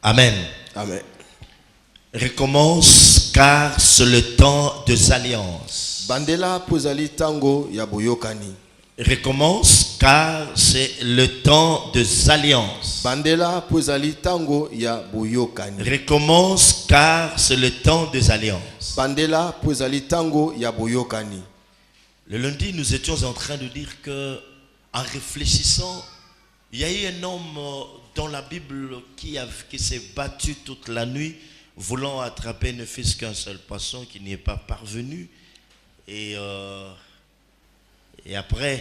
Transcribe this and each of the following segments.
Amen. Amen. Recommence car c'est le temps des alliances. Bandela pozali tango ya boyokani. Recommence car c'est le temps des alliances. Bandela pozali tango ya boyokani. Recommence car c'est le temps des alliances. Bandela pozali tango ya boyokani. Le lundi, nous étions en train de dire que, en réfléchissant, il y a eu un homme dans la Bible qui s'est battu toute la nuit, voulant attraper ne fût-ce qu'un seul poisson qui n'y est pas parvenu. Et après,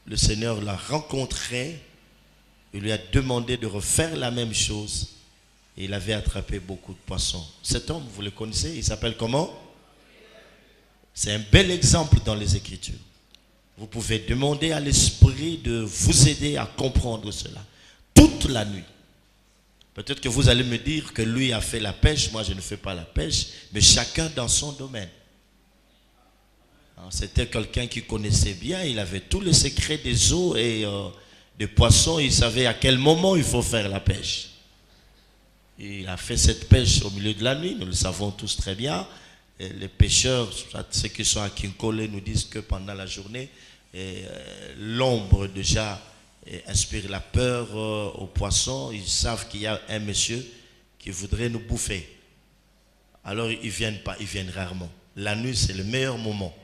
le Seigneur l'a rencontré, il lui a demandé de refaire la même chose. Et il avait attrapé beaucoup de poissons. Cet homme, vous le connaissez, il s'appelle comment? C'est un bel exemple dans les Écritures. Vous pouvez demander à l'Esprit de vous aider à comprendre cela. Toute la nuit. Peut-être que vous allez me dire que lui a fait la pêche, moi je ne fais pas la pêche, mais chacun dans son domaine. C'était quelqu'un qui connaissait bien, il avait tous les secrets des eaux et des poissons, il savait à quel moment il faut faire la pêche. Il a fait cette pêche au milieu de la nuit, nous le savons tous très bien. Et les pêcheurs, ceux qui sont à Kinkole, nous disent que pendant la journée, l'ombre déjà inspire la peur aux poissons. Ils savent qu'il y a un monsieur qui voudrait nous bouffer. Alors ils ne viennent pas, ils viennent rarement. La nuit, c'est le meilleur moment.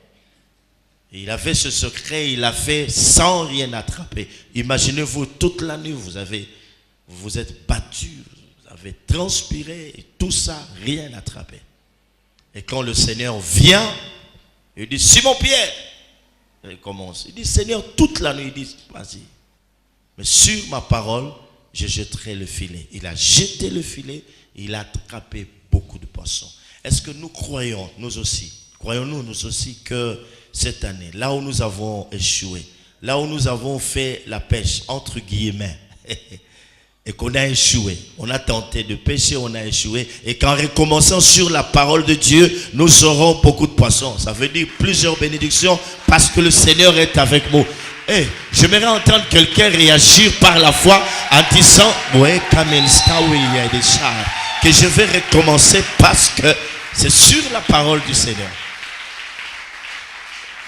Et il avait ce secret, il l'a fait sans rien attraper. Imaginez-vous, toute la nuit, vous vous êtes battu, vous avez transpiré, et tout ça, rien attrapé. Et quand le Seigneur vient, il dit, Simon-Pierre, il commence. Il dit, Seigneur, toute la nuit, il dit, vas-y. Mais sur ma parole, je jetterai le filet. Il a jeté le filet, il a attrapé beaucoup de poissons. Est-ce que nous croyons, nous aussi, nous aussi que cette année, là où nous avons échoué, là où nous avons fait la pêche, entre guillemets, et qu'on a échoué, on a tenté de pêcher, on a échoué, et qu'en recommençant sur la parole de Dieu, nous aurons beaucoup de poissons. Ça veut dire plusieurs bénédictions parce que le Seigneur est avec nous. Hey, j'aimerais entendre quelqu'un réagir par la foi en disant, ouais, que je vais recommencer parce que c'est sur la parole du Seigneur.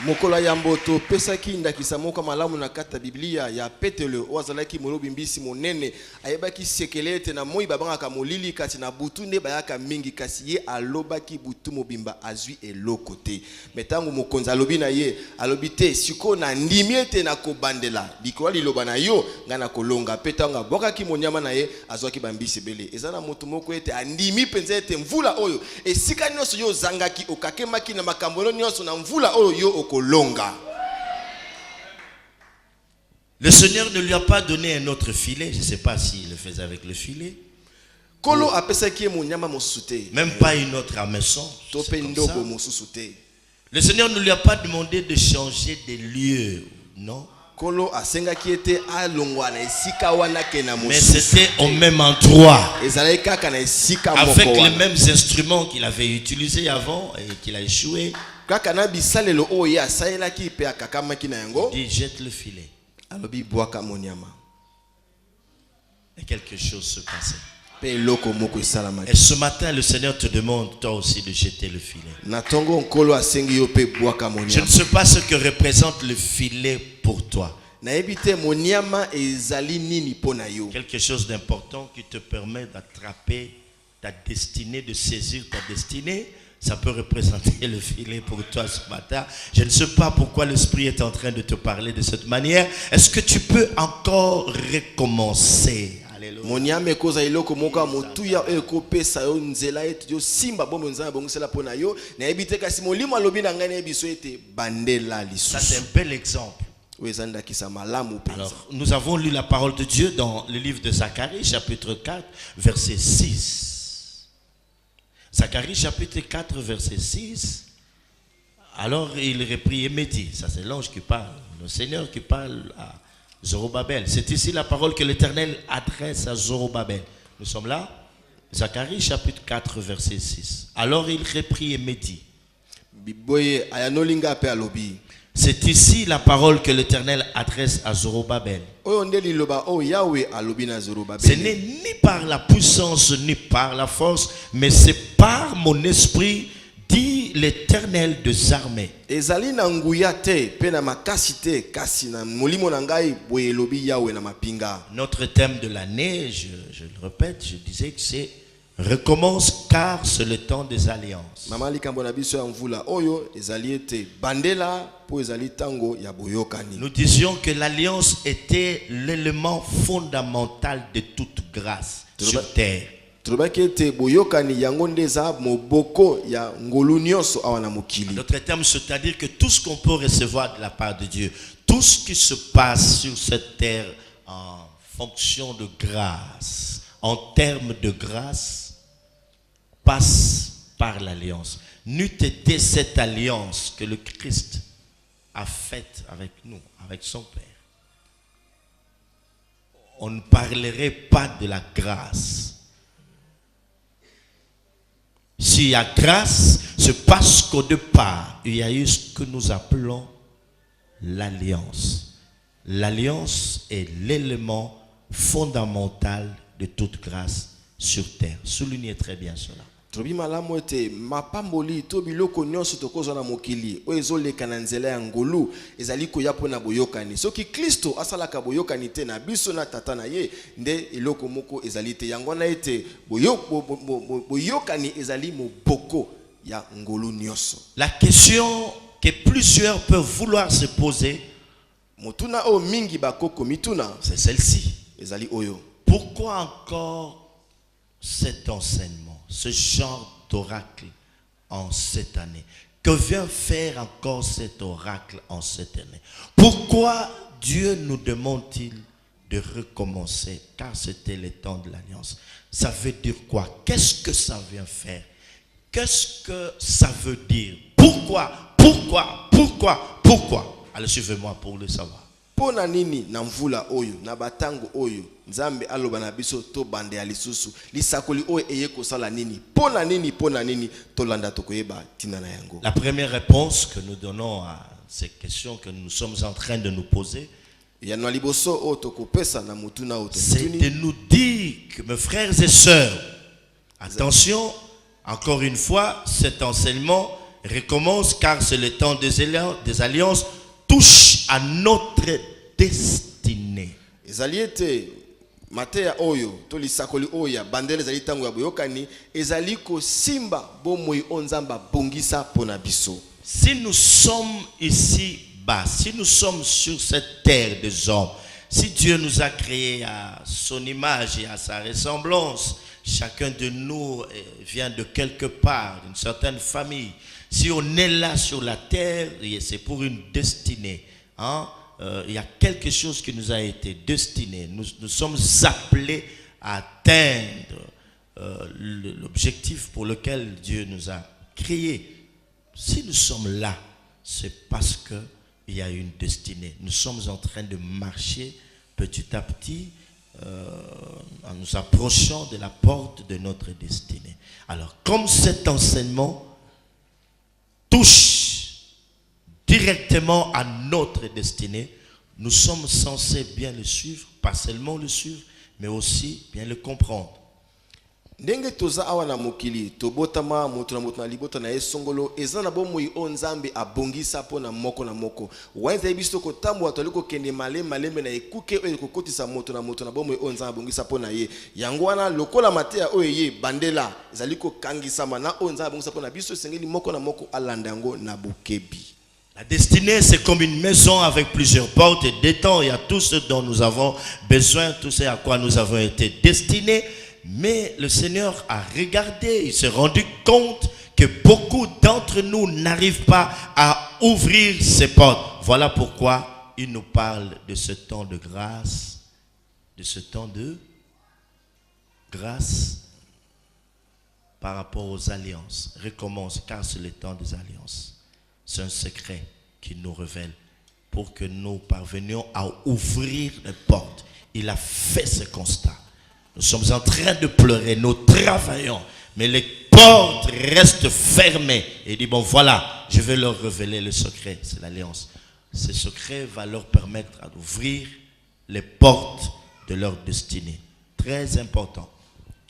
Mokola yamboto pesaki ndakisa moko malamu na kata Biblia ya Petelo wazalaki molobi mbisi monene ayebaki sekelete na moi babanga molili kati na butu nde bayaka mingi kasi ye alobaki butu mobimba azwi eloko te metango mokonza alobi na ye alobi te siko na ndimiete na kobandela bikola liloba na yo ngana kolonga petanga bokaki monyama na ye azwaki bambisi bele ezana moto moko ete andimi penza ete mvula oyo esika nyonso yo zangaki okakemaki na makambo nyonso na mvula oyo yo kolonga. Le Seigneur ne lui a pas donné un autre filet. Je ne sais pas s'il le faisait avec le filet. Même pas une autre hameçon. Le Seigneur ne lui a pas demandé de changer de lieu. Non. Mais c'était au même endroit. Avec les mêmes instruments qu'il avait utilisés avant et qu'il a échoué. Il dit jette le filet. Et quelque chose se passait. Et ce matin, le Seigneur te demande toi aussi de jeter le filet. Je ne sais pas ce que représente le filet pour toi. Quelque chose d'important qui te permet d'attraper ta destinée, de saisir ta destinée. Ça peut représenter le filet pour toi ce matin. Je ne sais pas pourquoi l'Esprit est en train de te parler de cette manière. Est-ce que tu peux encore recommencer? Alléluia. Ça c'est un bel exemple. Alors, nous avons lu la parole de Dieu dans le livre de Zacharie, chapitre 4, verset 6. Zacharie chapitre 4 verset 6. Alors il reprit et me dit, ça c'est l'ange qui parle, le Seigneur qui parle à Zorobabel. C'est ici la parole que l'Éternel adresse à Zorobabel. Nous sommes là. Zacharie chapitre 4 verset 6. Alors il reprit et me dit, C'est ici la parole que l'Éternel adresse à Zorobabel. Ce n'est ni par la puissance ni par la force, mais c'est par mon esprit, dit l'Éternel des armées. Notre thème de l'année, je le répète, je disais que c'est recommence car c'est le temps des alliances. Nous disions que l'alliance était l'élément fondamental de toute grâce sur terre. Notre terme, c'est-à-dire que tout ce qu'on peut recevoir de la part de Dieu, tout ce qui se passe sur cette terre en fonction de grâce, en termes de grâce, passe par l'alliance. N'eût été cette alliance que le Christ a faite avec nous, avec son Père, on ne parlerait pas de la grâce. S'il y a grâce, c'est parce qu'au départ, il y a eu ce que nous appelons l'alliance. L'alliance est l'élément fondamental de toute grâce sur terre. Soulignez très bien cela. La question que plusieurs peuvent vouloir se poser, c'est celle-ci. Pourquoi encore cet enseignement, ce genre d'oracle en cette année? Que vient faire encore cet oracle en cette année? Pourquoi Dieu nous demande-t-il de recommencer? Car c'était le temps de l'alliance. Ça veut dire quoi? Qu'est-ce que ça vient faire? Qu'est-ce que ça veut dire? Pourquoi? Allez, suivez-moi pour le savoir. Pona nini na mvula oyo na batango oyo Nzambe aloba na biso to bande ya lisusu lisakoli oyo eye kosala nini pona nini tolanda tokoyeba tina na yango. La première réponse que nous donnons à ces questions que nous sommes en train de nous poser, c'est de nous dire que mes frères et sœurs, attention, encore une fois, cet enseignement recommence car c'est le temps des alliances, touche à notre destinée. Si nous sommes ici bas, si nous sommes sur cette terre des hommes, si Dieu nous a créés à son image et à sa ressemblance, chacun de nous vient de quelque part, d'une certaine famille. Si on est là sur la terre, c'est pour une destinée. Hein? Il y a quelque chose qui nous a été destiné. Nous sommes appelés à atteindre l'objectif pour lequel Dieu nous a créés. Si nous sommes là, c'est parce qu'il y a une destinée. Nous sommes en train de marcher petit à petit en nous approchant de la porte de notre destinée. Alors, comme cet enseignement touche directement à notre destinée, nous sommes censés bien le suivre, pas seulement le suivre, mais aussi bien le comprendre. Ndenge toza awa na mokili tobotama moto na libota na esongolo ezana bomoi onzambe abongisa pona moko na moko wanza ebisto ko tambo atoliko kende malembe na ekuke o kokotisa moto na bomoi onzambe abongisa pona ye yango wana lokola matea o ye bandela ezaliko kangisa mana onzambe abongisa pona biso sengeli moko na moko alanda yango na bokebi. La destinée, c'est comme une maison avec plusieurs portes et des temps. Il y a tout ce dont nous avons besoin, tout ce à quoi nous avons été destinés. Mais le Seigneur a regardé, il s'est rendu compte que beaucoup d'entre nous n'arrivent pas à ouvrir ces portes. Voilà pourquoi il nous parle de ce temps de grâce, de ce temps de grâce par rapport aux alliances. Recommence, car c'est le temps des alliances. C'est un secret qu'il nous révèle pour que nous parvenions à ouvrir les portes. Il a fait ce constat. Nous sommes en train de pleurer, nous travaillons, mais les portes restent fermées. Et il dit, bon voilà, je vais leur révéler le secret, c'est l'alliance. ce secret va leur permettre d'ouvrir les portes de leur destinée. Très important.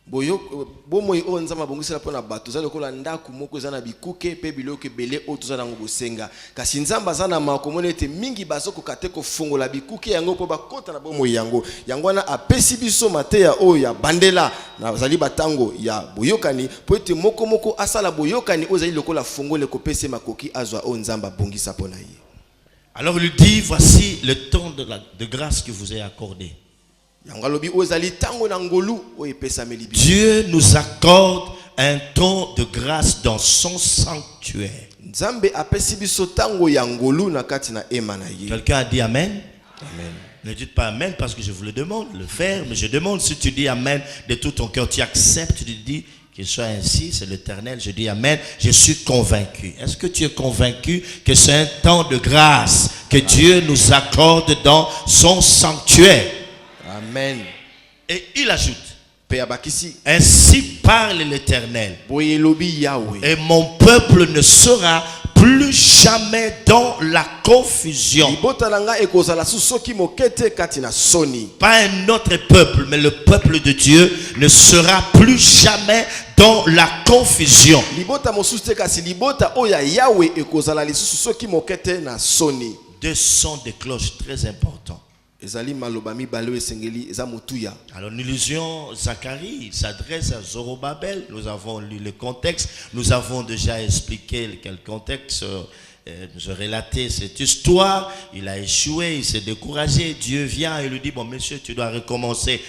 Bomoi o nzamba bongisela pona bato za lokola ndaku moko za na bikuke pe biloke bele o to za nango bosenga kasi nzamba za na makomone te mingi bazoko kate ko fongola bikuke yango po bakota na bomoi yango na apesi biso mateya o ya bandela na zali batango ya boyokani po ete moko asala boyokani o zali lokola fongole ko pese makoki azwa o nzamba bongisa pona ye. Alors il dit, voici le temps de grâce que vous est accordé. Dieu nous accorde un temps de grâce dans son sanctuaire. Quelqu'un a dit Amen? Amen. Ne dites pas Amen parce que je vous le demande de le faire, mais je demande si tu dis Amen de tout ton cœur, tu acceptes, tu dis qu'il soit ainsi, c'est l'Éternel, je dis Amen, je suis convaincu. Est-ce que tu es convaincu que c'est un temps de grâce que Dieu nous accorde dans son sanctuaire? Amen. Et il ajoute, ainsi parle l'Éternel, et mon peuple ne sera plus jamais dans la confusion. Pas un autre peuple, mais le peuple de Dieu ne sera plus jamais dans la confusion. Deux sons de cloche très importants. Alors nous lisions Zacharie, il s'adresse à Zorobabel. Nous avons lu le contexte, nous avons déjà expliqué quel contexte. Je relatais cette histoire, il a échoué, il s'est découragé, Dieu vient et lui dit, bon monsieur tu dois recommencer.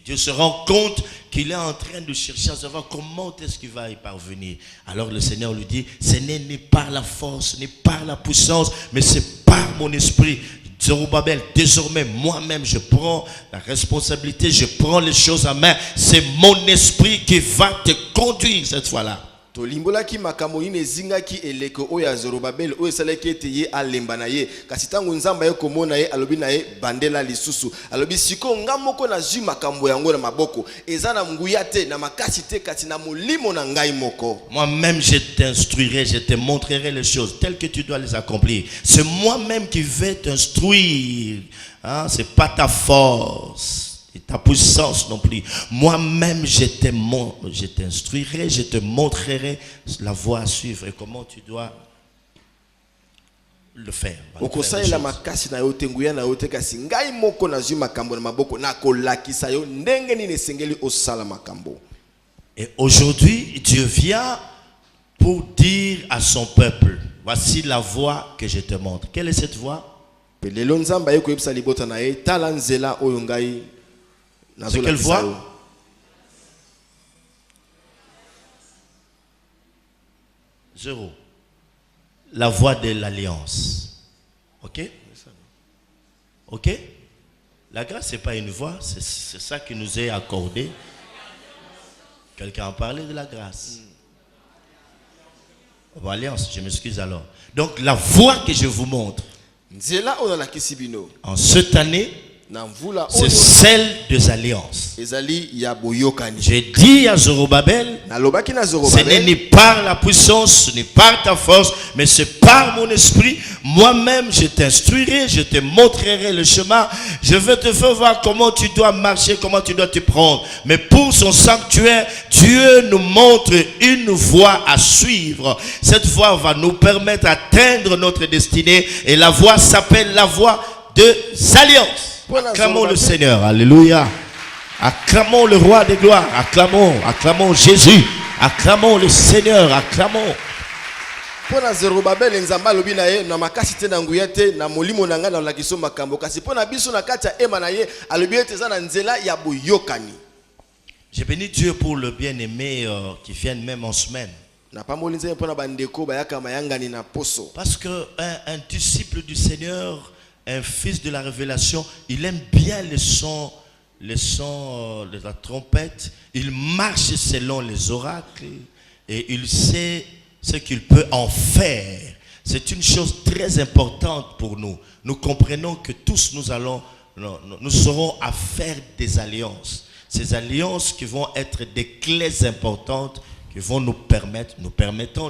Dieu se rend compte qu'il est en train de chercher à savoir comment est-ce qu'il va y parvenir. Alors le Seigneur lui dit, ce n'est ni par la force, ni par la puissance, mais c'est par mon esprit. Zorobabel, désormais moi-même je prends la responsabilité, je prends les choses en main. C'est mon esprit qui va te conduire cette fois-là. Tolimbolaki makamoni zingaki eleko oya Zorobabel oyo salaki ete ye alemba na ye kasi tango nzamba ye komona ye alobi na ye bandela lisusu alobi siko ngamoko na zwi makambo yango na maboko eza na nguya te na makasi te kati na molimo na ngai moko. Moi-même je t'instruirai, je te montrerai les choses telles que tu dois les accomplir. C'est moi-même qui vais t'instruire. Hein? C'est pas ta force et ta puissance non plus. Moi-même je t'instruirai, je te montrerai la voie à suivre et comment tu dois le faire. La makasi na yo tenguya na yo te kasi ngai moko na zwi makambo na maboko na kolakisa yo ndenge nini sengeli osala makambo. Et aujourd'hui Dieu vient pour dire à son peuple, voici la voie que je te montre. Quelle est cette voie? Lelo nzamba ye koyebisa libota na ye tala nzela oyo ngai. C'est quelle voie? Zéro. La voie de l'alliance. Ok? Ok? La grâce, ce n'est pas une voie, c'est ça qui nous est accordé. Quelqu'un a parlé de la grâce. Alliance, je m'excuse alors. Donc la voie que je vous montre en cette année, c'est celle des alliances. J'ai dit à Zorobabel, ce n'est ni par la puissance, ni par ta force, mais c'est par mon esprit. Moi-même, je t'instruirai, je te montrerai le chemin. Je vais te faire voir comment tu dois marcher, comment tu dois te prendre. Mais pour son sanctuaire, Dieu nous montre une voie à suivre. Cette voie va nous permettre d'atteindre notre destinée. Et la voie s'appelle la voie des alliances. Acclamons le Seigneur, alléluia. Acclamons le roi des gloires, acclamons Jésus, acclamons le Seigneur, acclamons. Pona Zorobabel nzamba lobi na ye na makasi te na nguya te na molimo na nga na lakiso makambo kasi pona biso na kati ya ema na ye alobi ete za na nzela ya boyokani. Je bénis Dieu pour le bien-aimé qui viennent même en semaine. Parce que un disciple du Seigneur, un fils de la révélation, il aime bien les sons de la trompette. Il marche selon les oracles et il sait ce qu'il peut en faire. C'est une chose très importante pour nous. Nous comprenons que tous nous serons à faire des alliances. Ces alliances qui vont être des clés importantes qui vont nous permettre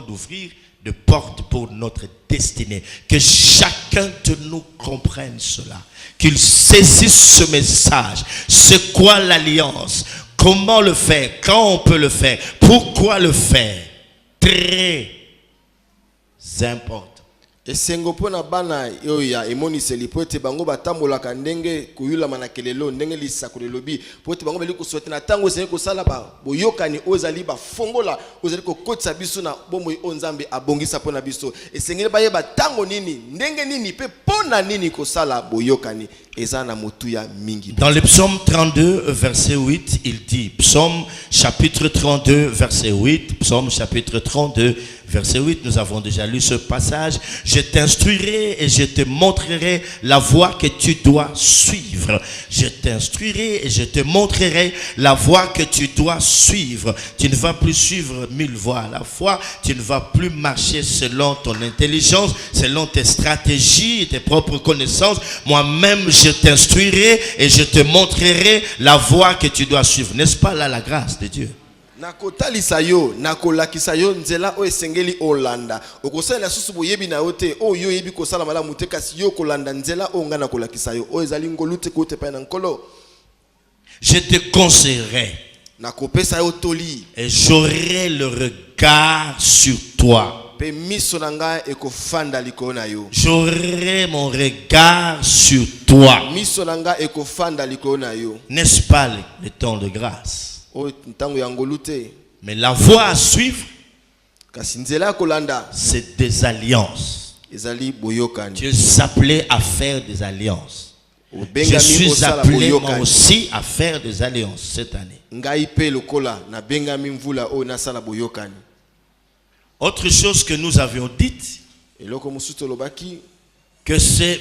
d'ouvrir de porte pour notre destinée. Que chacun de nous comprenne cela. Qu'il saisisse ce message. C'est quoi l'alliance? Comment le faire? Quand on peut le faire? Pourquoi le faire? Très important. Esengo pona bana yo ya emoniseli po ete bango batambolaka ndenge kuyula manakelelo ndenge lisakolelobi po ete bango beli kuswete na tango esengi kosala ba boyokani ozali bafongola ozali kokotisa biso na bomoi o Nzambe abongisa pona biso esengeli baye batango nini ndenge nini pe pona nini kosala boyokani ezana motuya mingi. Dans le psaume 32 verset 8 il dit, psaume chapitre 32 verset 8, psaume chapitre 32 verset 8, nous avons déjà lu ce passage. Je t'instruirai et je te montrerai la voie que tu dois suivre. Je t'instruirai et je te montrerai la voie que tu dois suivre. Tu ne vas plus suivre 1000 voies à la fois. Tu ne vas plus marcher selon ton intelligence, selon tes stratégies et tes propres connaissances. Moi-même, je t'instruirai et je te montrerai la voie que tu dois suivre. N'est-ce pas là la grâce de Dieu? Nakotalisa yo nakolakisa yo nzela o esengeli olanda okosala susu boyebi na yote o yo yebi kosala malamu te kasi yo kolanda nzela o nga nakolakisa yo o ezali ngolute ko te pa na nkolo. Je te conseillerai nakopesa yo toli et j'aurai le regard sur toi. pe miso na nga ekofanda likolo na yo. J'aurai mon regard sur toi. Miso na nga ekofanda likolo na yo. N'est-ce pas le temps de grâce? Mais la voie à suivre, c'est des alliances. Tu es appelé à faire des alliances. Je suis appelé moi aussi à faire des alliances cette année. Autre chose que nous avions dite, que c'est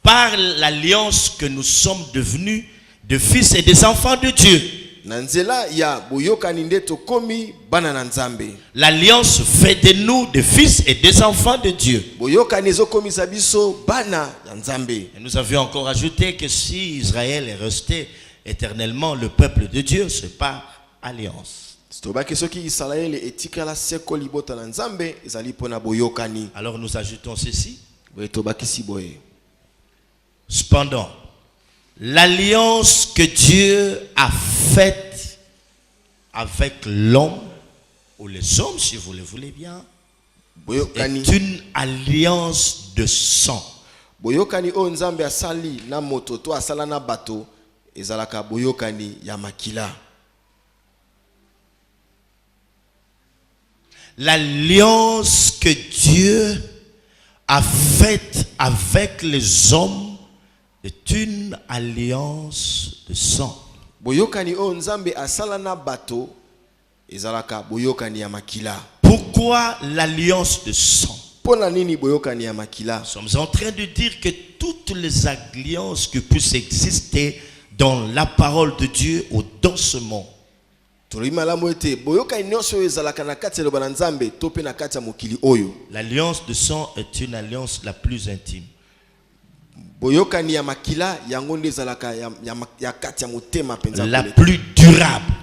par l'alliance que nous sommes devenus des fils et des enfants de Dieu. L'alliance fait de nous des fils et des enfants de Dieu. Et nous avions encore ajouté que si Israël est resté éternellement le peuple de Dieu, c'est par alliance. Alors nous ajoutons ceci. Cependant, l'alliance que Dieu a faite avec l'homme, ou les hommes si vous le voulez bien, est une alliance de sang. Boyokani o Nzambe asali na moto to asala na bato ezalaka boyokani ya makila. L'alliance que Dieu a faite avec les hommes est une alliance de sang. Boyokani o Nzambe asala na bato ezalaka boyokani ya makila. Pourquoi l'alliance de sang? Pona nini boyokani ya makila? Nous sommes en train de dire que toutes les alliances qui puissent exister dans la parole de Dieu ou dans ce monde, l'alliance de sang est une alliance la plus intime. La plus durable.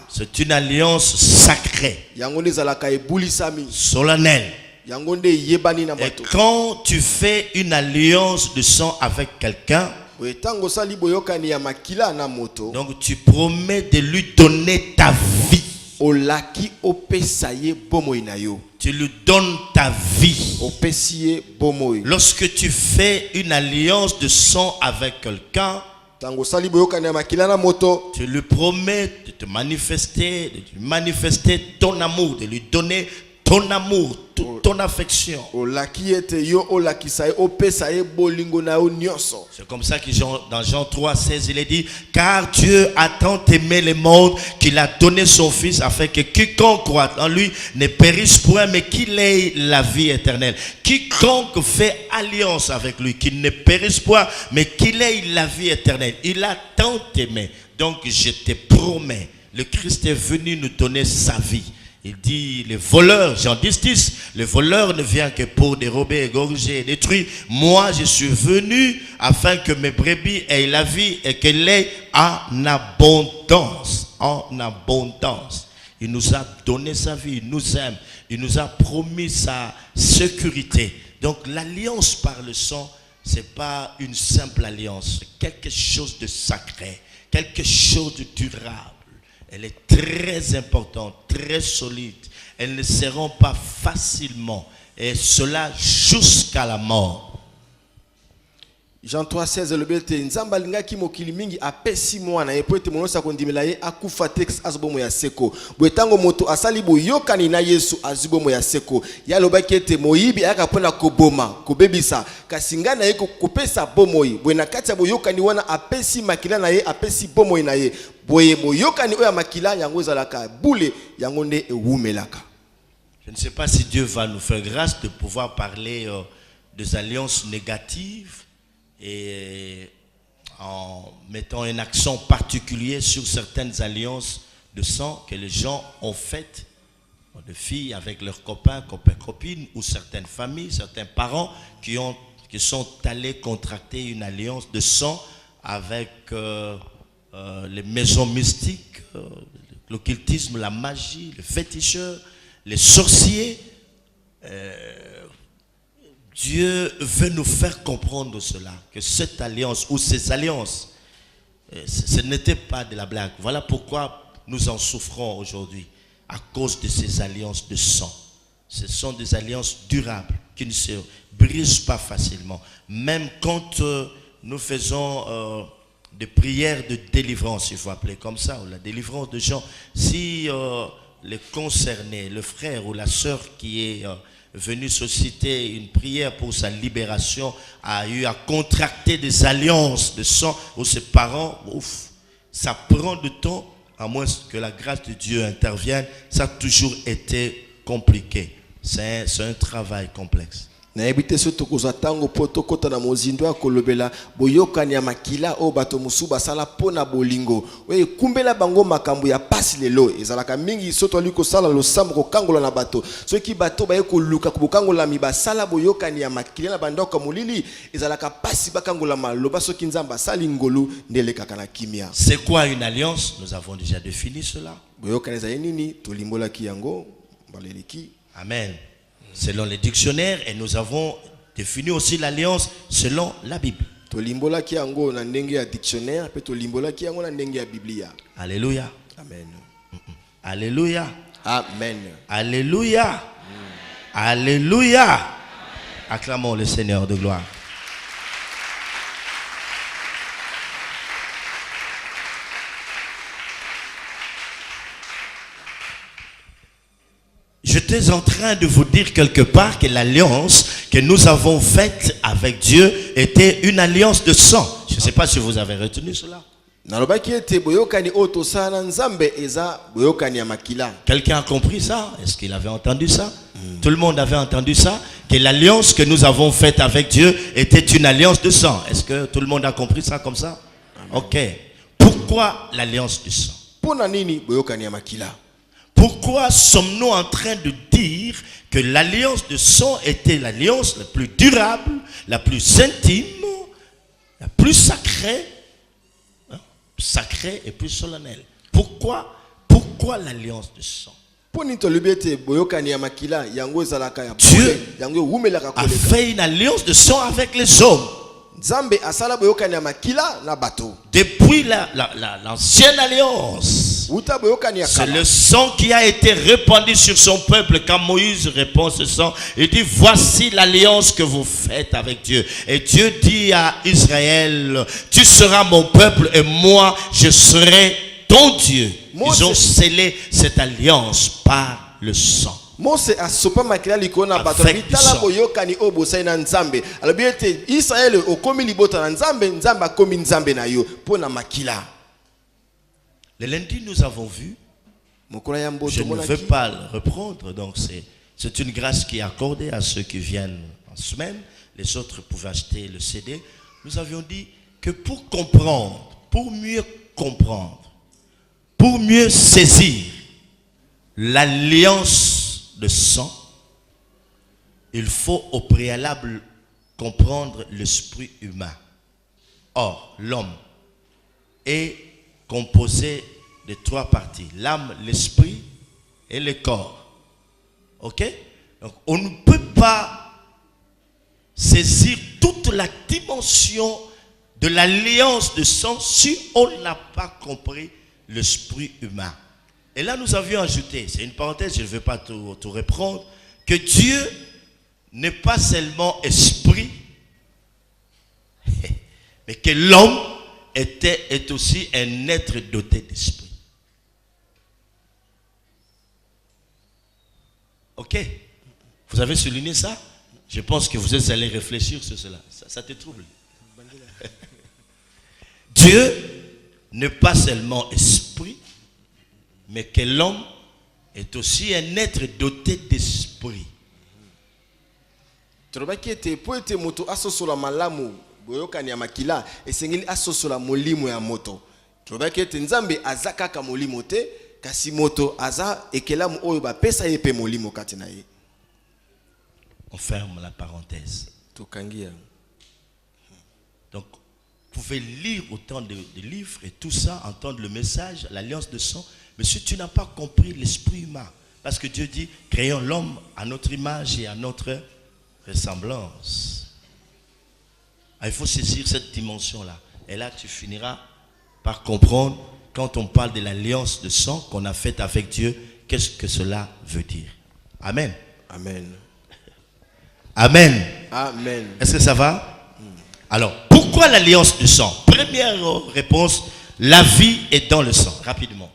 C'est une alliance sacrée, solennelle. Et quand tu fais une alliance de sang avec quelqu'un, donc tu promets de lui donner ta vie. Tu lui donnes ta vie. Lorsque tu fais une alliance de sang avec quelqu'un, tu lui promets de te manifester, de lui manifester ton amour, de lui donner ton amour, toute ton affection. C'est comme ça que dans Jean 3,16 il est dit: car Dieu a tant aimé le monde qu'il a donné son Fils afin que quiconque croit en lui ne périsse point mais qu'il ait la vie éternelle. Quiconque fait alliance avec lui, qu'il ne périsse point mais qu'il ait la vie éternelle. Il a tant aimé. Donc je te promets, le Christ est venu nous donner sa vie. Il dit, les voleurs, Jean 10, le voleur ne vient que pour dérober, égorger et détruire. Moi, je suis venu afin que mes brebis aient la vie et qu'elle ait en abondance. En abondance. Il nous a donné sa vie, il nous aime, il nous a promis sa sécurité. Donc l'alliance par le sang, ce n'est pas une simple alliance, c'est quelque chose de sacré, quelque chose de durable. Elle est très importante, très solide. Elles ne seront pas facilement, et cela jusqu'à la mort. Jean 3:16 le bete nzamba lingaki mokili mingi apesi mwana e po ete monosa kondimela ye akufa tex azubomo ya seko bwetango moto asali boyokani na Yesu azubomo ya seko ya lobaki ete moyibi akapona koboma kobebisa kasi nga na ye kopesa bomoi bwena kati ya boyokani wana apesi makila na ye apesi bomoi na ye boye boyokani oya makila yango ezalaka bule yango nde ewumelaka. Je ne sais pas si Dieu va nous faire grâce de pouvoir parler des alliances négatives et en mettant un accent particulier sur certaines alliances de sang que les gens ont faites, de filles avec leurs copains, copines, ou certaines familles, certains parents qui sont allés contracter une alliance de sang avec les maisons mystiques, l'occultisme, la magie, les féticheurs, les sorciers. Dieu veut nous faire comprendre cela, que cette alliance ou ces alliances, ce n'était pas de la blague. Voilà pourquoi nous en souffrons aujourd'hui, à cause de ces alliances de sang. Ce sont des alliances durables, qui ne se brisent pas facilement. Même quand nous faisons des prières de délivrance, il faut appeler comme ça, ou la délivrance de gens, si les concernés, le frère ou la sœur qui est venu susciter une prière pour sa libération, a eu à contracter des alliances de sang ou ses parents, ça prend du temps, à moins que la grâce de Dieu intervienne, ça a toujours été compliqué. C'est un travail complexe. Na ebite soto kozatango poto kota na mozindo ya kolobela boyokani ya makila o bato musuba sala pona bolingo we kumbela bango makambo ya pasi lelo ezalaka mingi soto aliko sala lo sambo ko kangola na bato soki bato baye ko luka ko kangola mi basala boyokani ya makila na bandoko mulili ezalaka pasi bakangola maloba soki nzamba sali ngolu ndeleka na kimia. C'est quoi une alliance? Nous avons déjà défini cela. Boyokani za nini tolimbola ki yango baleliki. Amen. Selon les dictionnaires, et nous avons défini aussi l'alliance selon la Bible. Tolimbola ki yango na ndenge ya dictionnaire pe tolimbola ki yango na ndenge ya Biblia. Alléluia. Amen. Alléluia. Amen. Alléluia. Alléluia. Acclamons le Seigneur de gloire. J'étais en train de vous dire quelque part que l'alliance que nous avons faite avec Dieu était une alliance de sang. Je ne sais pas si vous avez retenu cela. Quelqu'un a compris ça? Est-ce qu'il avait entendu ça? Tout le monde avait entendu ça? Que l'alliance que nous avons faite avec Dieu était une alliance de sang. Est-ce que tout le monde a compris ça comme ça? Ok. Pourquoi l'alliance du sang? Pourquoi sommes-nous en train de dire que l'alliance de sang était l'alliance la plus durable, la plus intime, la plus sacrée, sacrée et plus solennelle? Pourquoi l'alliance de sang? Dieu a fait une alliance de sang avec les hommes. Depuis l'ancienne alliance, c'est le sang qui a été répandu sur son peuple. Quand Moïse répand ce sang, il dit: voici l'alliance que vous faites avec Dieu. Et Dieu dit à Israël: tu seras mon peuple et moi je serai ton Dieu. Ils ont scellé cette alliance par le sang. Mose asopa makila likona bato mitala boyokani obosai na nzambe alobi ete Israël okomi libota na nzambe nzamba komi nzambe na yo pona makila. Le lundi nous avons vu, je ne veux pas le reprendre, donc c'est une grâce qui est accordée à ceux qui viennent en semaine. Les autres pouvaient acheter le CD. Nous avions dit que pour comprendre, pour mieux comprendre, pour mieux saisir l'alliance de sang, il faut au préalable comprendre l'esprit humain. Or, l'homme est composé de trois parties: l'âme, l'esprit et le corps. Ok? Donc, on ne peut pas saisir toute la dimension de l'alliance de sang si on n'a pas compris l'esprit humain. Et là, nous avions ajouté, c'est une parenthèse, je ne vais pas tout reprendre, que Dieu n'est pas seulement esprit, mais que l'homme est aussi un être doté d'esprit. Ok? Vous avez souligné ça? Je pense que vous êtes allé réfléchir sur cela. Ça te trouble? Dieu n'est pas seulement esprit, mais que l'homme est aussi un être doté d'esprit. Trobaki ete po ete moto asosola malamu boyokani ya makila esengeli asosola molimo ya moto. Trobaki ete nzambe aza kaka molimo te kasi moto aza ekelamu oyo bapesa ye pe molimo kati na ye. On ferme la parenthèse. Tokangia. Donc, vous pouvez lire autant de livres et tout ça, entendre le message, l'alliance de sang. Mais si tu n'as pas compris l'esprit humain, parce que Dieu dit, créons l'homme à notre image et à notre ressemblance. Il faut saisir cette dimension-là. Et là, tu finiras par comprendre, quand on parle de l'alliance de sang qu'on a faite avec Dieu, qu'est-ce que cela veut dire. Amen. Amen. Amen. Amen. Est-ce que ça va? Alors, pourquoi l'alliance de sang? Première réponse, la vie est dans le sang. Rapidement.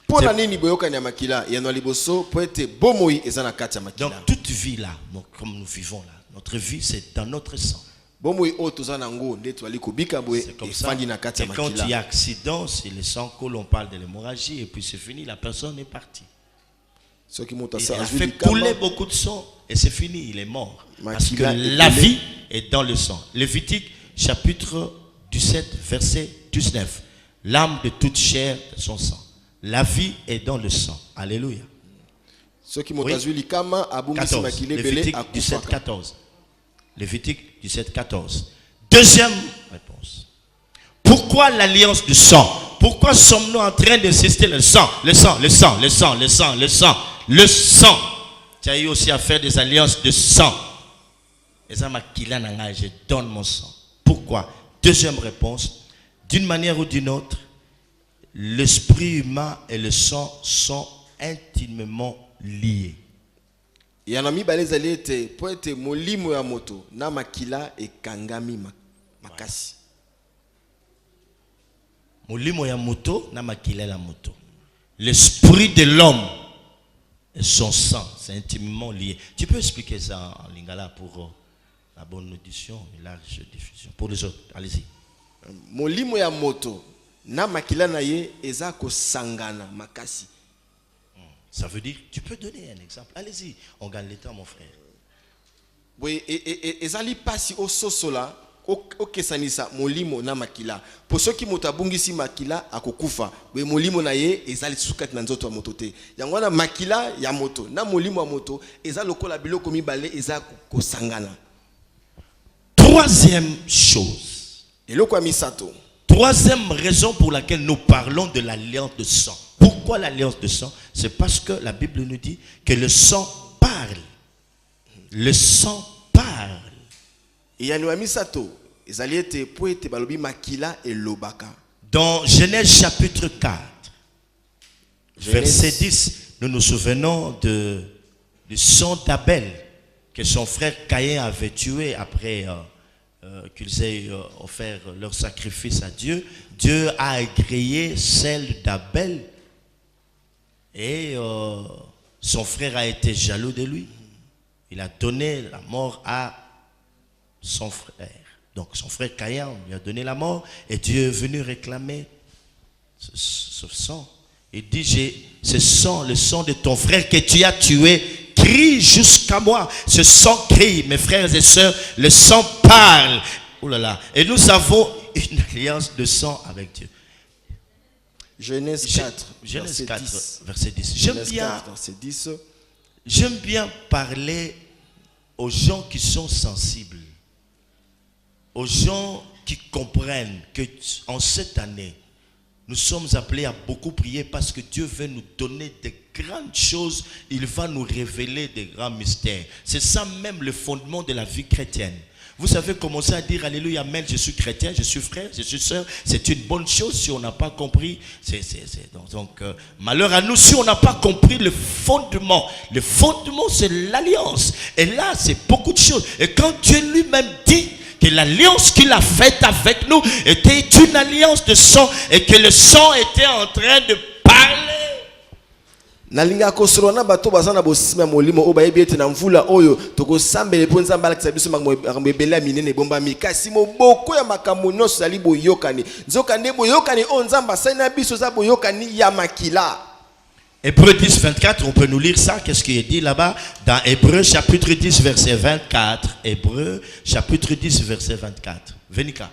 Donc, toute vie là, comme nous vivons là, notre vie c'est dans notre sang. C'est comme ça. Et quand il y a accident, c'est le sang coule, on parle de l'hémorragie et puis c'est fini, la personne est partie. Il a fait couler beaucoup de sang et c'est fini, il est mort. Parce que la vie est dans le sang. Lévitique chapitre 17 verset 19. L'âme de toute chair de son sang. La vie est dans le sang. Alléluia. Oui. 14. Lévitique 17 14. Lévitique 17 14. Deuxième réponse. Pourquoi l'alliance du sang? Pourquoi sommes-nous en train d'insister le sang, le sang, le sang, le sang, le sang, le sang, le sang? Tu as eu aussi à faire des alliances de sang. Et ça m'a killé, je donne mon sang. Pourquoi? Deuxième réponse. D'une manière ou d'une autre, l'esprit humain et le sang sont intimement liés. Yanami balezali ete po ete molimo ya moto na makila ekangami makasi. Molimo ya moto na makila la moto. L'esprit de l'homme et son sang, c'est intimement lié. Tu peux expliquer ça en lingala pour la bonne audition et large diffusion. Pour les autres, allez-y. Molimo ya moto na makila na ye eza ko sangana makasi. Ça veut dire, tu peux donner un exemple. Allez-y, on gagne le temps, mon frère. Oui, ezali pasi o sosola o kesanisa molimo na makila. Pour ceux qui motabungisi makila akokufa, we molimo na ye ezali sukati na nzoto ya moto te. Yango na makila ya moto na molimo ya moto ezali lokola biloko mibale eza ko sangana. Troisième chose. Eloko ya misato. Troisième raison pour laquelle nous parlons de l'alliance de sang. Pourquoi l'alliance de sang? C'est parce que la Bible nous dit que le sang parle. Le sang parle. Dans Genèse chapitre 4, verset 10, nous nous souvenons du sang d'Abel que son frère Caïn avait tué après qu'ils aient offert leur sacrifice à Dieu. Dieu a agréé celle d'Abel et son frère a été jaloux de lui. Il a donné la mort à son frère. Donc son frère Caïn lui a donné la mort et Dieu est venu réclamer ce sang. Il dit, ce sang, le sang de ton frère que tu as tué, crie jusqu'à moi. Ce sang crie, mes frères et sœurs, le sang parle. Oh là là. Et nous avons une alliance de sang avec Dieu. Genèse 4, Genèse 4 10. verset 10. J'aime bien parler aux gens qui sont sensibles, aux gens qui comprennent que en cette année, Nous sommes appelés à beaucoup prier parce que Dieu veut nous donner de grandes choses. Il va nous révéler des grands mystères. C'est ça même le fondement de la vie chrétienne. Vous savez, commencer à dire Alléluia, Amen, je suis chrétien, je suis frère, je suis soeur. C'est une bonne chose si on n'a pas compris. Malheur à nous si on n'a pas compris le fondement. Le fondement, c'est l'alliance. Et là, c'est beaucoup de choses. Et quand Dieu lui-même dit que l'alliance qu'il a faite avec nous était une alliance de sang et que le sang était en train de parler. Nalinga kosolona bato bazana bosima molimo o bayebi ete na mvula oyo tokosambele po nzamba alakisa biso makambo minene bombami kasi moboko ya makambo nyonso zali boyokani nzoka nde boyokani o nzamba asali biso za boyokani ya makila. Hébreux 10, 24, on peut nous lire ça. Qu'est-ce qui est dit là-bas? Dans Hébreux chapitre 10, verset 24. Hébreux chapitre 10, verset 24. Venika.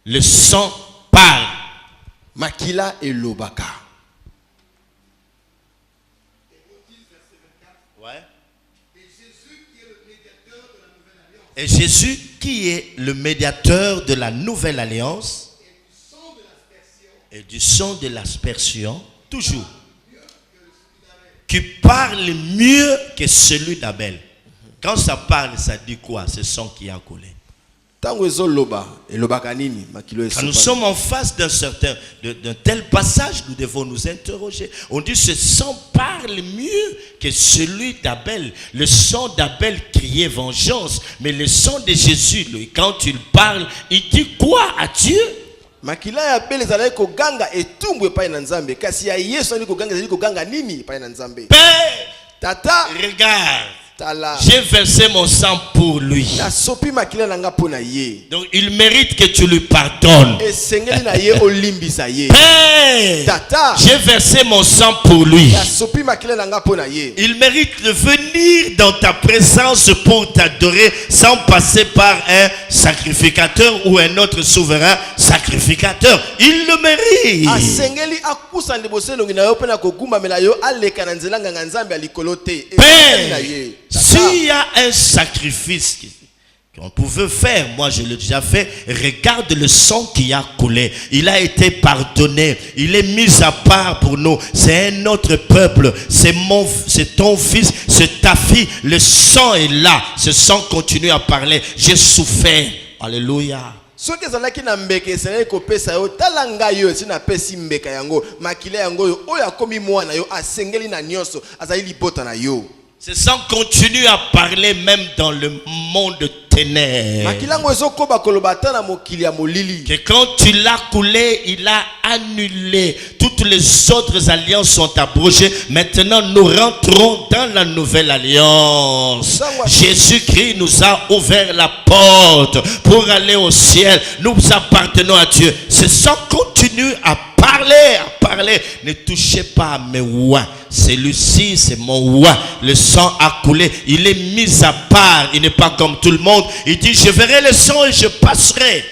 Le sang parle. Makila et lobaka. Et Jésus qui est le médiateur de la nouvelle alliance et du sang de l'aspersion, toujours, qui parle mieux que celui d'Abel. Quand ça parle, ça dit quoi? Ce sang qui a coulé. Quand nous sommes en face d'un tel passage, nous devons nous interroger. On dit ce sang parle mieux que celui d'Abel. Le sang d'Abel criait vengeance, mais le sang de Jésus, lui, quand il parle, il dit quoi à Dieu? Makila ya Abel ezalaki koganga etumbu epai na Nzambe kasi ya Yesu ali koganga ezali koganga nini epai na Nzambe. Père, tata, regarde. J'ai versé mon sang pour lui. Donc il mérite que tu lui pardonnes. Père, j'ai versé mon sang pour lui. Il mérite de venir dans ta présence pour t'adorer sans passer par un sacrificateur ou un autre souverain sacrificateur. Il le mérite. Père, s'il y a un sacrifice qu'on pouvait faire, moi je l'ai déjà fait, regarde le sang qui a coulé. Il a été pardonné, il est mis à part pour nous. C'est un autre peuple, c'est ton fils, c'est ta fille. Le sang est là, ce sang continue à parler. J'ai souffert. Alléluia. Soki ezalaki na mbeke esengeli kopesa yo tala ngai yo esi napesi mbeka yango makila yango yo oyo akomi mwana yo asengeli na nyonso azali libota na yo. Ce sang continue à parler même dans le monde ténèbres. Que quand tu l'as coulé, il a annulé. Toutes les autres alliances sont abrogées. Maintenant, nous rentrons dans la nouvelle alliance. Jésus-Christ nous a ouvert la porte pour aller au ciel. Nous appartenons à Dieu. Ce sang continue à parler. Ne touchez pas à mes ouins. Celui-ci, c'est mon ouin. Le sang a coulé. Il est mis à part. Il n'est pas comme tout le monde. Il dit, je verrai le sang et je passerai.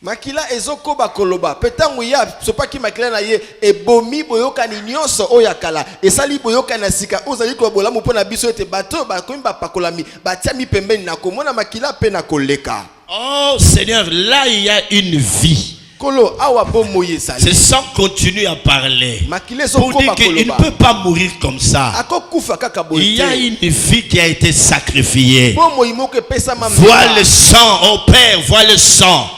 Makila ezoko bakoloba petangu ya sopaki makila na ye ebomi boyoka ni nyonso oyakala esali boyoka na sika ozali ko bolamu pona biso ete bato bakomi bapakolami batiami pembeni na komona makila pe na koleka. Oh Seigneur, là il y a une vie. Ce sang continue à parler pour dire qu'il ne peut pas mourir comme ça. Il y a une vie qui a été sacrifiée. Vois le sang, oh Père, vois le sang.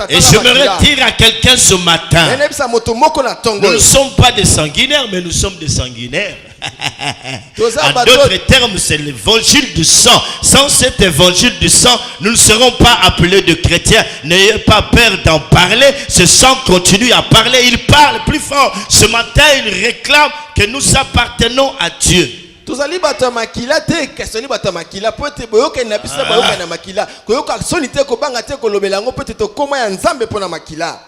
Et j'aimerais dire à quelqu'un ce matin, nous ne sommes pas des sanguinaires, mais nous sommes des sanguinaires. En d'autres termes, c'est l'évangile du sang. Sans cet évangile du sang, nous ne serons pas appelés de chrétiens. N'ayez pas peur d'en parler. Ce sang continue à parler. Il parle plus fort. Ce matin, il réclame que nous appartenons à Dieu. Tozali bato makila te kesoni bato makila pote boyoka na bisa boyoka na makila koyoka soni te ko banga te ko lobela ngo pote to koma ya nzambe pona makila.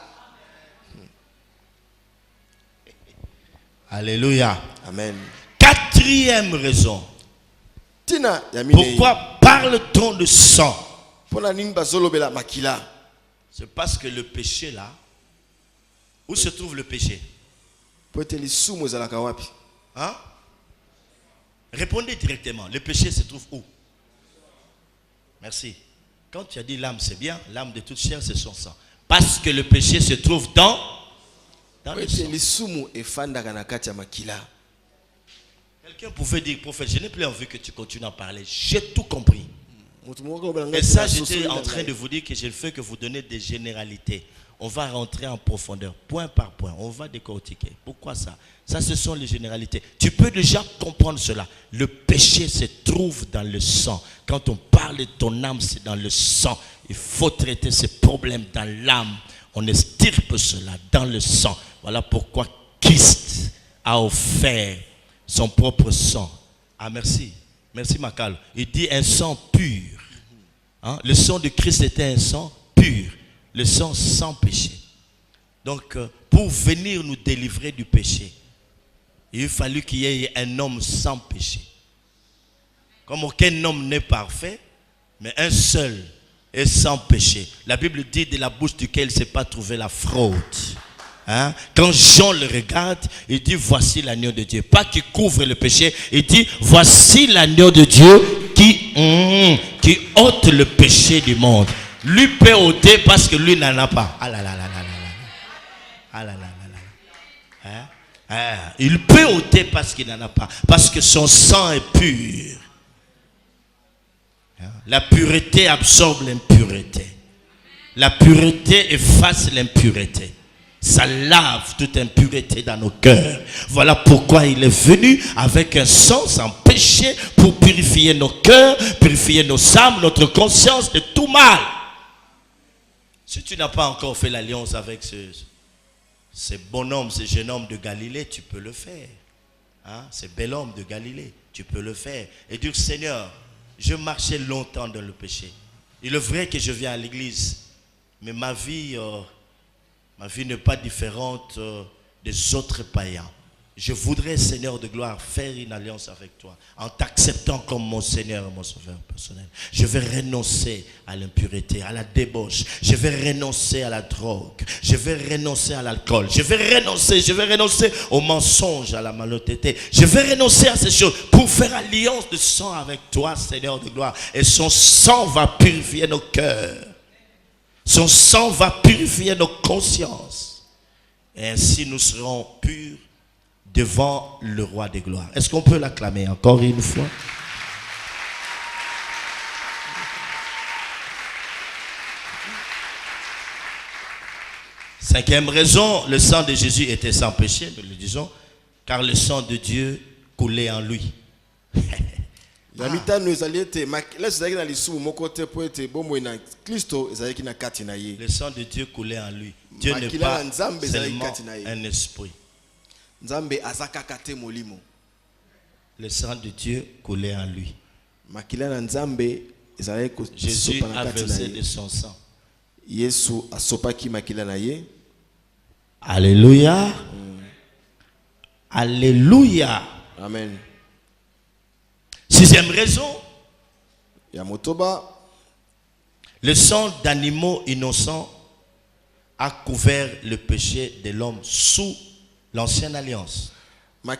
Alléluia. Amen. Quatrième raison. Pourquoi parle-t-on de sang? C'est parce que le péché là, où se trouve le péché? Hein? Répondez directement. Le péché se trouve où? Merci. Quand tu as dit l'âme, c'est bien. L'âme de toute chair, c'est son sang. Parce que le péché se trouve dans le sang. Quelqu'un pouvait dire, prophète, je n'ai plus envie que tu continues à parler. J'ai tout compris. Et ça, j'étais en train de vous dire que je ne fais que vous donner des généralités. On va rentrer en profondeur, point par point. On va décortiquer. Pourquoi ça? Ça, ce sont les généralités. Tu peux déjà comprendre cela. Le péché se trouve dans le sang. Quand on parle de ton âme, c'est dans le sang. Il faut traiter ces problèmes dans l'âme. On estirpe cela dans le sang. Voilà pourquoi Christ a offert son propre sang. Ah, merci. Merci, Makal. Il dit un sang pur. Hein? Le sang de Christ était un sang pur. Le sang sans péché. Donc, pour venir nous délivrer du péché, il fallu qu'il y ait un homme sans péché. Comme aucun homme n'est parfait, mais un seul est sans péché. La Bible dit de la bouche duquel ne s'est pas trouvé la fraude. Hein? Quand Jean le regarde, il dit voici l'agneau de Dieu. Pas qui couvre le péché, il dit voici l'agneau de Dieu qui ôte le péché du monde. Lui peut ôter parce que lui n'en a pas. Ah là là là là là là. Ah là là là là. Hein? Il peut ôter parce qu'il n'en a pas. Parce que son sang est pur. La pureté absorbe l'impureté. La pureté efface l'impureté. Ça lave toute impureté dans nos cœurs. Voilà pourquoi il est venu avec un sang sans péché pour purifier nos cœurs, purifier nos âmes, notre conscience de tout mal. Si tu n'as pas encore fait l'alliance avec ce bonhomme, ce jeune homme de Galilée, tu peux le faire. Hein? Ce bel homme de Galilée, tu peux le faire. Et dire, Seigneur, je marchais longtemps dans le péché. Il est vrai que je viens à l'église, mais ma vie n'est pas différente des autres païens. Je voudrais, Seigneur de gloire, faire une alliance avec toi en t'acceptant comme mon Seigneur et mon Sauveur personnel. Je vais renoncer à l'impureté, à la débauche. Je vais renoncer à la drogue. Je vais renoncer à l'alcool. Je vais renoncer au mensonge, à la malhonnêteté. Je vais renoncer à ces choses pour faire alliance de sang avec toi, Seigneur de gloire. Et son sang va purifier nos cœurs. Son sang va purifier nos consciences. Et ainsi nous serons purs devant le roi des gloires. Est-ce qu'on peut l'acclamer encore une fois? Cinquième raison, le sang de Jésus était sans péché, nous le disons, car le sang de Dieu coulait en lui. Le sang de Dieu coulait en lui. Dieu n'est pas seulement un esprit. Le sang de Dieu coulait en lui. Jésus a versé de son sang. Alléluia. Alléluia. Amen. Sixième raison. Le sang d'animaux innocents a couvert le péché de l'homme sous l'ancienne alliance. On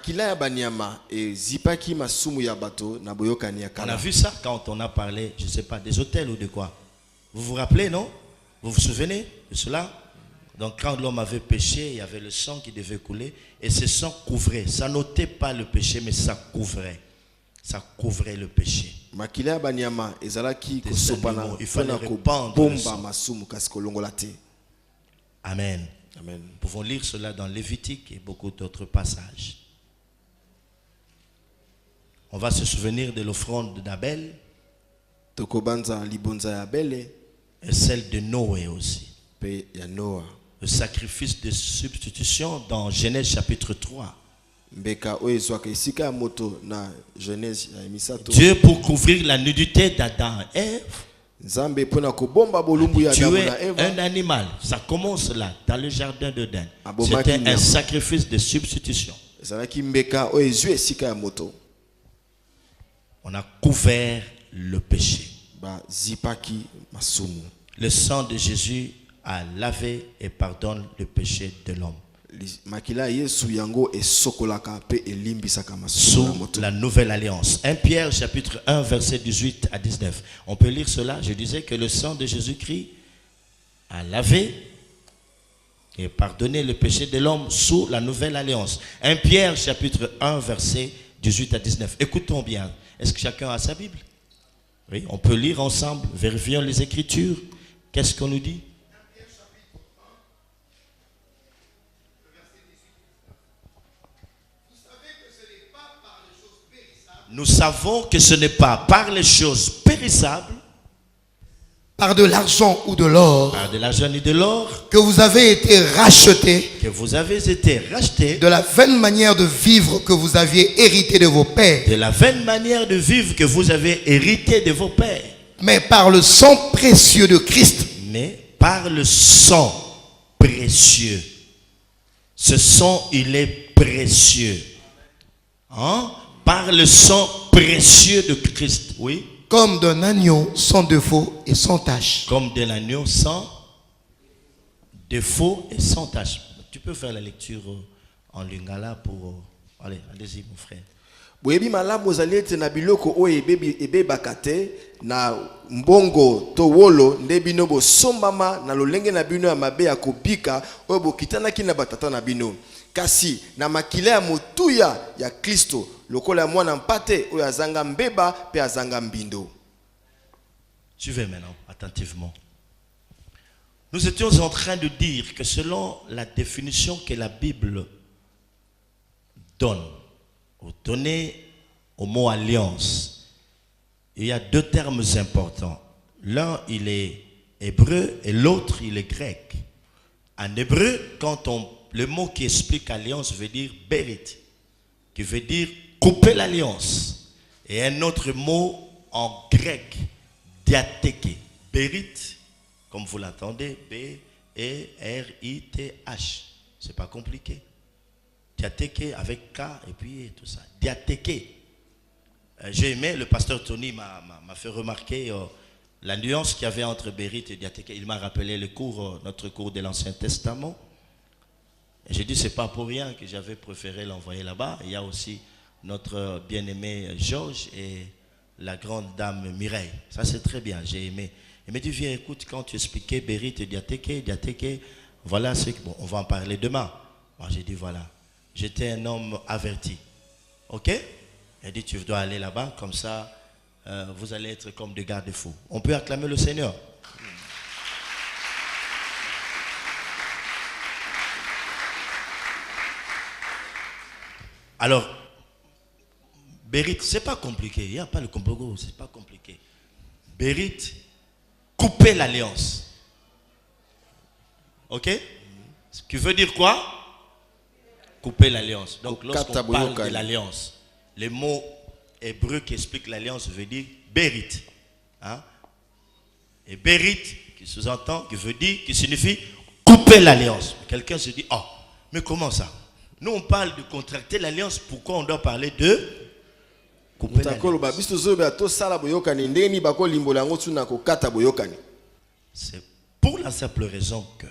a vu ça quand on a parlé, je ne sais pas, des hôtels ou de quoi. Vous vous rappelez, non? Vous vous souvenez de cela? Donc quand l'homme avait péché, il y avait le sang qui devait couler. Et ce sang couvrait. Ça n'ôtait pas le péché, mais ça couvrait. Ça couvrait le péché. Il fallait répandre le sang. Amen. Amen. Nous pouvons lire cela dans Lévitique et beaucoup d'autres passages. On va se souvenir de l'offrande d'Abel et celle de Noé aussi. Le sacrifice de substitution dans Genèse chapitre 3. Dieu, pour couvrir la nudité d'Adam et Ève, tuer un animal. Ça commence là, dans le jardin d'Éden. C'était un sacrifice de substitution. On a couvert le péché. Le sang de Jésus a lavé et pardonne le péché de l'homme. Sous la nouvelle alliance. 1 Pierre chapitre 1 verset 18 à 19. On peut lire cela. Je disais que le sang de Jésus-Christ a lavé et pardonner le péché de l'homme sous la nouvelle alliance. 1 Pierre chapitre 1 verset 18 à 19. Écoutons bien. Est-ce que chacun a sa Bible? Oui, on peut lire ensemble. Vérifions les Écritures. Qu'est-ce qu'on nous dit? Nous savons que ce n'est pas par les choses périssables, par de l'argent ou de l'or, par de l'argent et de l'or, que vous avez été rachetés que vous avez été rachetés de la vaine manière de vivre que vous aviez hérité de vos pères, de la vaine manière de vivre que vous avez hérité de vos pères, mais par le sang précieux de Christ, mais par le sang précieux. Ce sang, il est précieux. Hein? Par le sang précieux de Christ, oui. comme d'un agneau sans défaut et sans tache. Comme de l'agneau sans défaut et sans tache. Tu peux faire la lecture en lingala pour... Allez, allez-y mon frère. boyebi malamu ozali ete na biloko oyo ebebaka te na mbongo to wolo nde bino bosombama na lolenge na bino ya mabe ya kobika oyo bokitanaki na batata na bino kasi na makila ya motuya ya Kristo lokola ya mwana mpate oyo azanga mbeba pe azanga mbindo. Suivez maintenant attentivement. Nous étions en train de dire que selon la définition que la Bible donne, ou donner au mot alliance, il y a deux termes importants. L'un, il est hébreu et l'autre, il est grec. En hébreu, le mot qui explique alliance veut dire berit, qui veut dire couper l'alliance. Et un autre mot en grec, diatheke. Berit, comme vous l'entendez, B-E-R-I-T-H. C'est pas compliqué. Diatheke avec K et puis tout ça. Diatheke. J'ai aimé, le pasteur Tony m'a fait remarquer la nuance qu'il y avait entre Berit et Diatheke. Il m'a rappelé notre cours de l'Ancien Testament. J'ai dit, c'est pas pour rien que j'avais préféré l'envoyer là-bas. Il y a aussi notre bien-aimé Georges et la grande dame Mireille. Ça, c'est très bien, j'ai aimé. Il m'a dit, viens, écoute, quand tu expliquais Berit et Diatheke, voilà ce que... Bon, on va en parler demain. Moi, j'ai dit, voilà. J'étais un homme averti. Ok? Il dit, tu dois aller là-bas, comme ça, vous allez être comme des garde-fous. On peut acclamer le Seigneur. Alors, Berit, c'est pas compliqué. Il n'y a pas le compogo, c'est pas compliqué. Berit, couper l'alliance. Ok? Ce qui veut dire quoi? Couper l'alliance. Donc, lorsqu'on parle de l'alliance, le mot hébreu qui explique l'alliance veut dire Berit. Hein? Et Berit, qui sous-entend, qui signifie couper l'alliance. Quelqu'un se dit, oh, mais comment ça? Nous, on parle de contracter l'alliance. Pourquoi on doit parler de couper l'alliance? C'est pour la simple raison que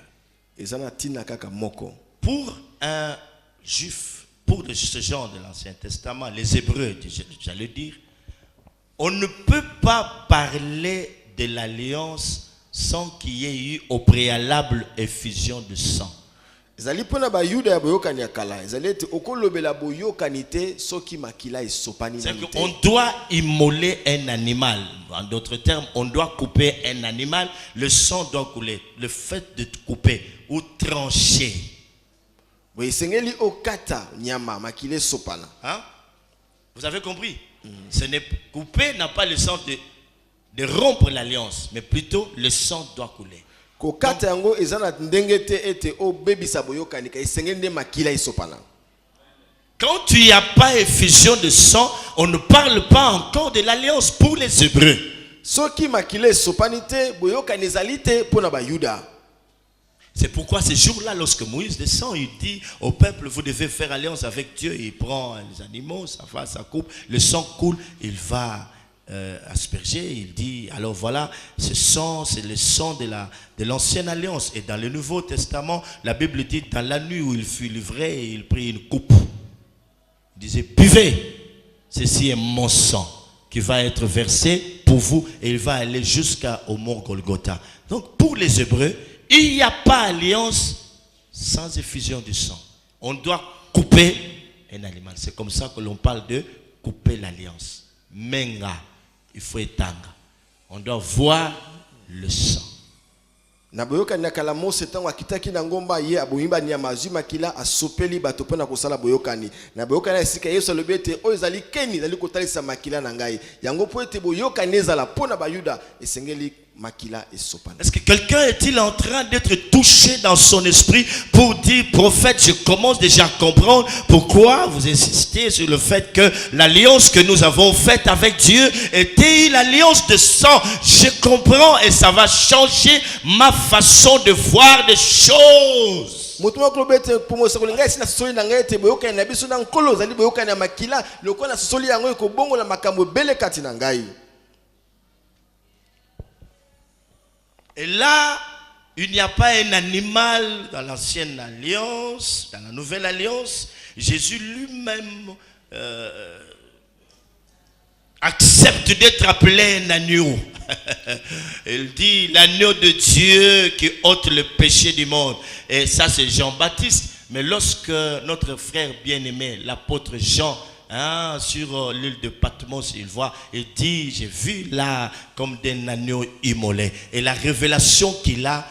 pour un juif, pour ce genre de l'Ancien Testament, les Hébreux, j'allais dire, on ne peut pas parler de l'alliance sans qu'il y ait eu au préalable effusion de sang. C'est qu'on doit immoler un animal. En d'autres termes, on doit couper un animal. Le sang doit couler. Le fait de couper ou trancher. Hein? Vous avez compris? Couper n'a pas le sens de rompre l'alliance, mais plutôt le sang doit couler. Donc, quand tu n'y as pas effusion de sang, on ne parle pas encore de l'alliance pour les Hébreux. C'est pourquoi ce jour-là, lorsque Moïse descend, il dit au peuple, vous devez faire alliance avec Dieu. Il prend les animaux, ça coupe, le sang coule, il va asperger. Il dit, alors voilà, ce sang, c'est le sang de l'ancienne alliance. Et dans le Nouveau Testament, la Bible dit, dans la nuit où il fut livré, il prit une coupe. Il disait, buvez, ceci est mon sang qui va être versé pour vous et il va aller jusqu'au mont Golgotha. Donc pour les Hébreux, il n'y a pas alliance sans effusion du sang. On doit couper un animal. C'est comme ça que l'on parle de couper l'alliance. Menga, il faut étendre. On doit voir le sang. Na boyoka ni kala Mose tango akitaki na ngomba ye aboyimba ni mazwi makila asopeli bato pona kosala boyokani. Na boyoka na esika Yesu alobete o ezali keni zali kotalisa makila na ngai. Yango po ete boyokani ezala pona bayuda esengeli makila esopana. Est-ce que quelqu'un est-il en train d'être touché dans son esprit pour dire, prophète, je commence déjà à comprendre pourquoi vous insistez sur le fait que l'alliance que nous avons faite avec Dieu était l'alliance de sang. Je comprends et ça va changer ma façon de voir des choses. Mutuma klobete pour se kolinga sina soli na ngai te boyoka na biso na nkolo zali boyoka na makila lokona soli yango ko bongo la makambo bele kati na ngai. Et là, il n'y a pas un animal dans l'ancienne alliance, dans la nouvelle alliance. Jésus lui-même accepte d'être appelé un agneau. Il dit l'agneau de Dieu qui ôte le péché du monde. Et ça c'est Jean-Baptiste. Mais lorsque notre frère bien-aimé, l'apôtre Jean, sur l'île de Patmos, il voit, il dit, j'ai vu là comme d'un agneau immolé. Et la révélation qu'il a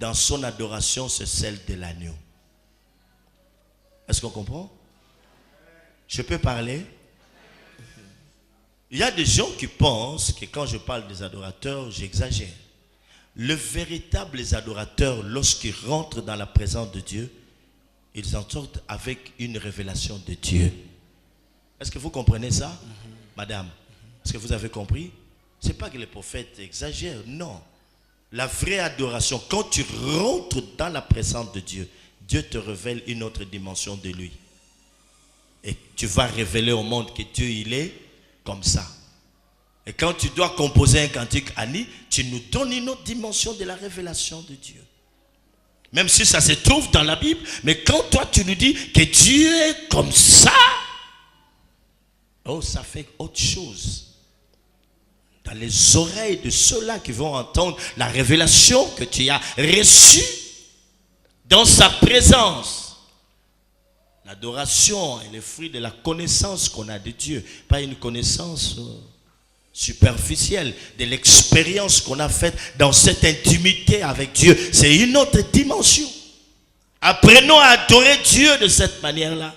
dans son adoration, c'est celle de l'agneau. Est-ce qu'on comprend? Je peux parler? Il y a des gens qui pensent que quand je parle des adorateurs, j'exagère. Les véritables adorateurs, lorsqu'ils rentrent dans la présence de Dieu, ils en sortent avec une révélation de Dieu. Est-ce que vous comprenez ça, madame? Est-ce que vous avez compris? Ce n'est pas que les prophètes exagèrent, non. La vraie adoration, quand tu rentres dans la présence de Dieu, Dieu te révèle une autre dimension de lui. Et tu vas révéler au monde que Dieu, il est comme ça. Et quand tu dois composer un cantique, Annie, tu nous donnes une autre dimension de la révélation de Dieu. Même si ça se trouve dans la Bible, mais quand toi tu nous dis que Dieu est comme ça, oh, ça fait autre chose. Dans les oreilles de ceux-là qui vont entendre la révélation que tu as reçue dans sa présence. L'adoration est le fruit de la connaissance qu'on a de Dieu. Pas une connaissance superficielle, de l'expérience qu'on a faite dans cette intimité avec Dieu. C'est une autre dimension. Apprenons à adorer Dieu de cette manière-là.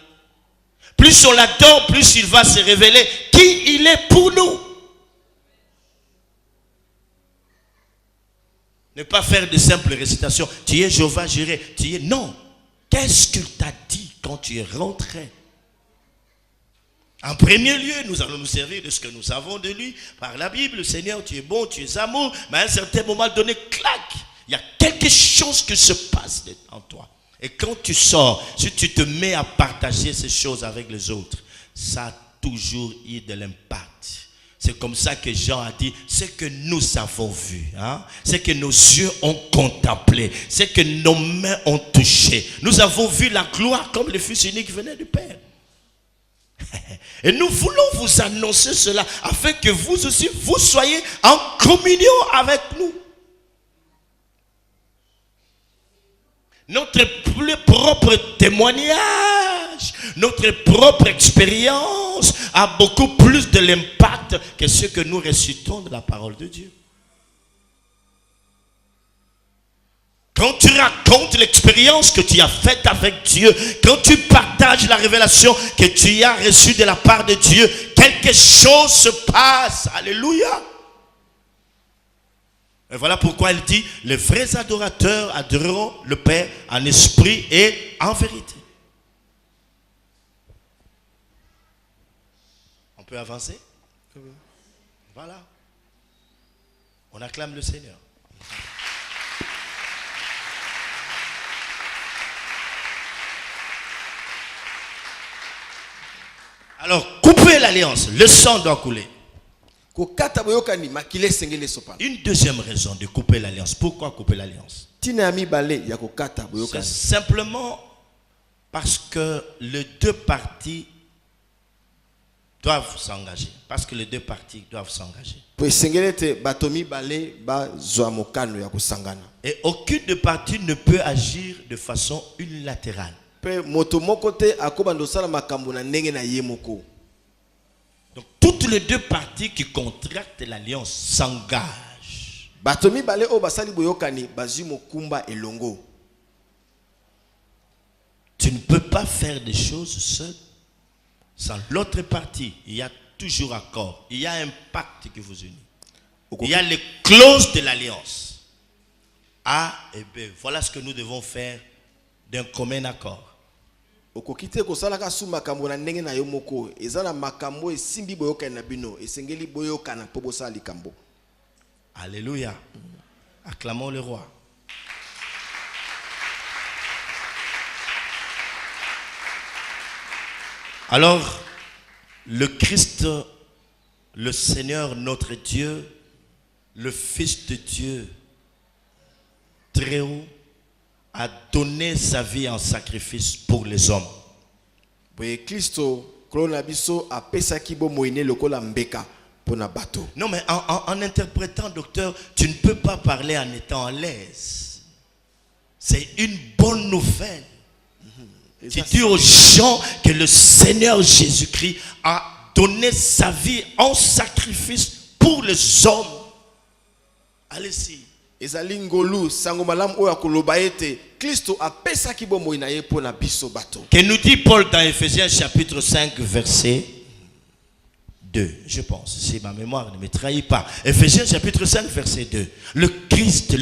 Plus on l'adore, plus il va se révéler qui il est pour nous. Ne pas faire de simples récitations. Tu es Jéhovah Jireh. Tu es non. Qu'est-ce qu'il t'a dit quand tu es rentré? En premier lieu, nous allons nous servir de ce que nous savons de lui par la Bible. Seigneur, tu es bon, tu es amour. Mais à un certain moment donné, clac, il y a quelque chose qui se passe en toi. Et quand tu sors, si tu te mets à partager ces choses avec les autres, ça a toujours eu de l'impact. C'est comme ça que Jean a dit, ce que nous avons vu, ce que nos yeux ont contemplé, ce que nos mains ont touché. Nous avons vu la gloire comme le Fils unique venait du Père. Et nous voulons vous annoncer cela afin que vous aussi, vous soyez en communion avec nous. Notre propre témoignage, notre propre expérience a beaucoup plus de l'impact que ce que nous récitons de la parole de Dieu. Quand tu racontes l'expérience que tu as faite avec Dieu, quand tu partages la révélation que tu as reçue de la part de Dieu, quelque chose se passe. Alléluia. Et voilà pourquoi il dit, les vrais adorateurs adoreront le Père en esprit et en vérité. On peut avancer? Voilà. On acclame le Seigneur. Alors, couper l'alliance, le sang doit couler. Une deuxième raison de couper l'alliance. Pourquoi couper l'alliance? C'est simplement parce que les deux parties doivent s'engager. Parce que les deux parties doivent s'engager. Et aucune des parties ne peut agir de façon unilatérale. Donc toutes les deux parties qui contractent l'alliance s'engagent. Tu ne peux pas faire des choses seul. Sans l'autre partie, il y a toujours accord. Il y a un pacte qui vous unit. Il y a les clauses de l'alliance. A et B. Voilà ce que nous devons faire d'un commun accord. Alléluia. Acclamons le roi. Alors, le Christ, le Seigneur notre Dieu, le Fils de Dieu, très haut, a donné sa vie en sacrifice pour les hommes. Non, mais en interprétant, docteur, tu ne peux pas parler en étant à l'aise. C'est une bonne nouvelle. Tu dis aux gens que le Seigneur Jésus-Christ a donné sa vie en sacrifice pour les hommes. Allez-y. Que nous dit Paul dans Ephésiens chapitre 5 verset 2, je pense, si ma mémoire ne me trahit pas. Ephésiens chapitre 5 verset 2. Le Christ,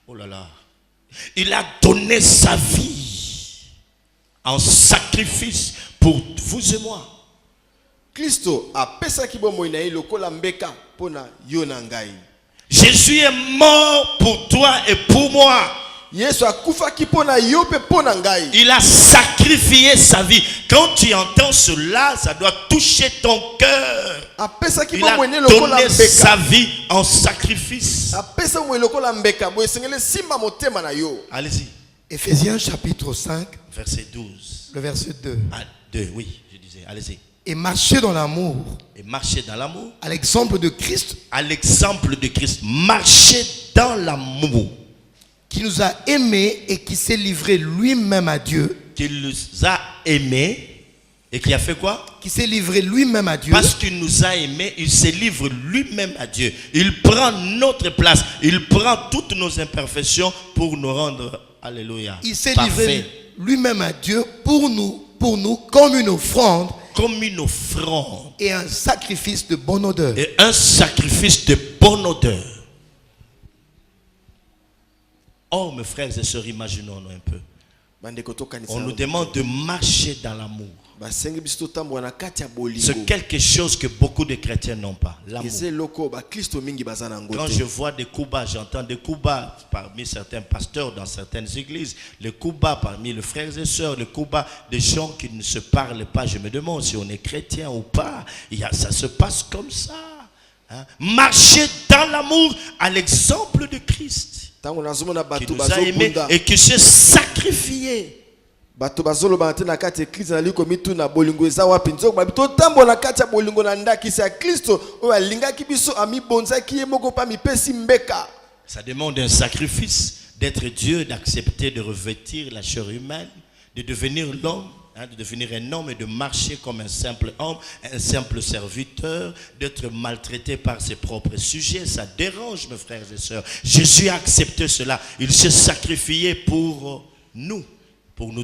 oh là là, il a donné sa vie en sacrifice pour vous et moi. Jésus est mort pour toi et pour moi. Il a sacrifié sa vie. Quand tu entends cela, ça doit toucher ton cœur. Il a donné sa vie en sacrifice. Allez-y. Ephésiens chapitre 5, verset 12. le verset 2. Ah, 2, oui, je disais, allez-y. Et marchez dans l'amour. Et marchez dans l'amour. À l'exemple de Christ. À l'exemple de Christ. Marchez dans l'amour. Qui nous a aimés et qui s'est livré lui-même à Dieu. Qui nous a aimés et qui a fait quoi? Qui s'est livré lui-même à Dieu. Parce qu'il nous a aimés, il se livre lui-même à Dieu. Il prend notre place. Il prend toutes nos imperfections pour nous rendre, alléluia, il s'est livré lui-même à Dieu pour nous comme une offrande. Comme une offrande. Et un sacrifice de bonne odeur. Et un sacrifice de bonne odeur. Oh, mes frères et sœurs, imaginons-nous un peu. On nous demande de marcher dans l'amour. C'est quelque chose que beaucoup de chrétiens n'ont pas. L'amour. Quand je vois des coups bas, j'entends des coups bas parmi certains pasteurs dans certaines églises, les coups bas parmi les frères et sœurs, les coups bas des gens qui ne se parlent pas. Je me demande si on est chrétien ou pas. Ça se passe comme ça. Hein? Marcher dans l'amour à l'exemple de Christ. Qui nous a aimés et qui s'est sacrifié. Ça demande un sacrifice d'être Dieu, d'accepter de revêtir la chair humaine, de devenir l'homme. De devenir un homme et de marcher comme un simple homme, un simple serviteur, d'être maltraité par ses propres sujets. Ça dérange, mes frères et sœurs. Jésus a accepté cela. Il s'est sacrifié pour nous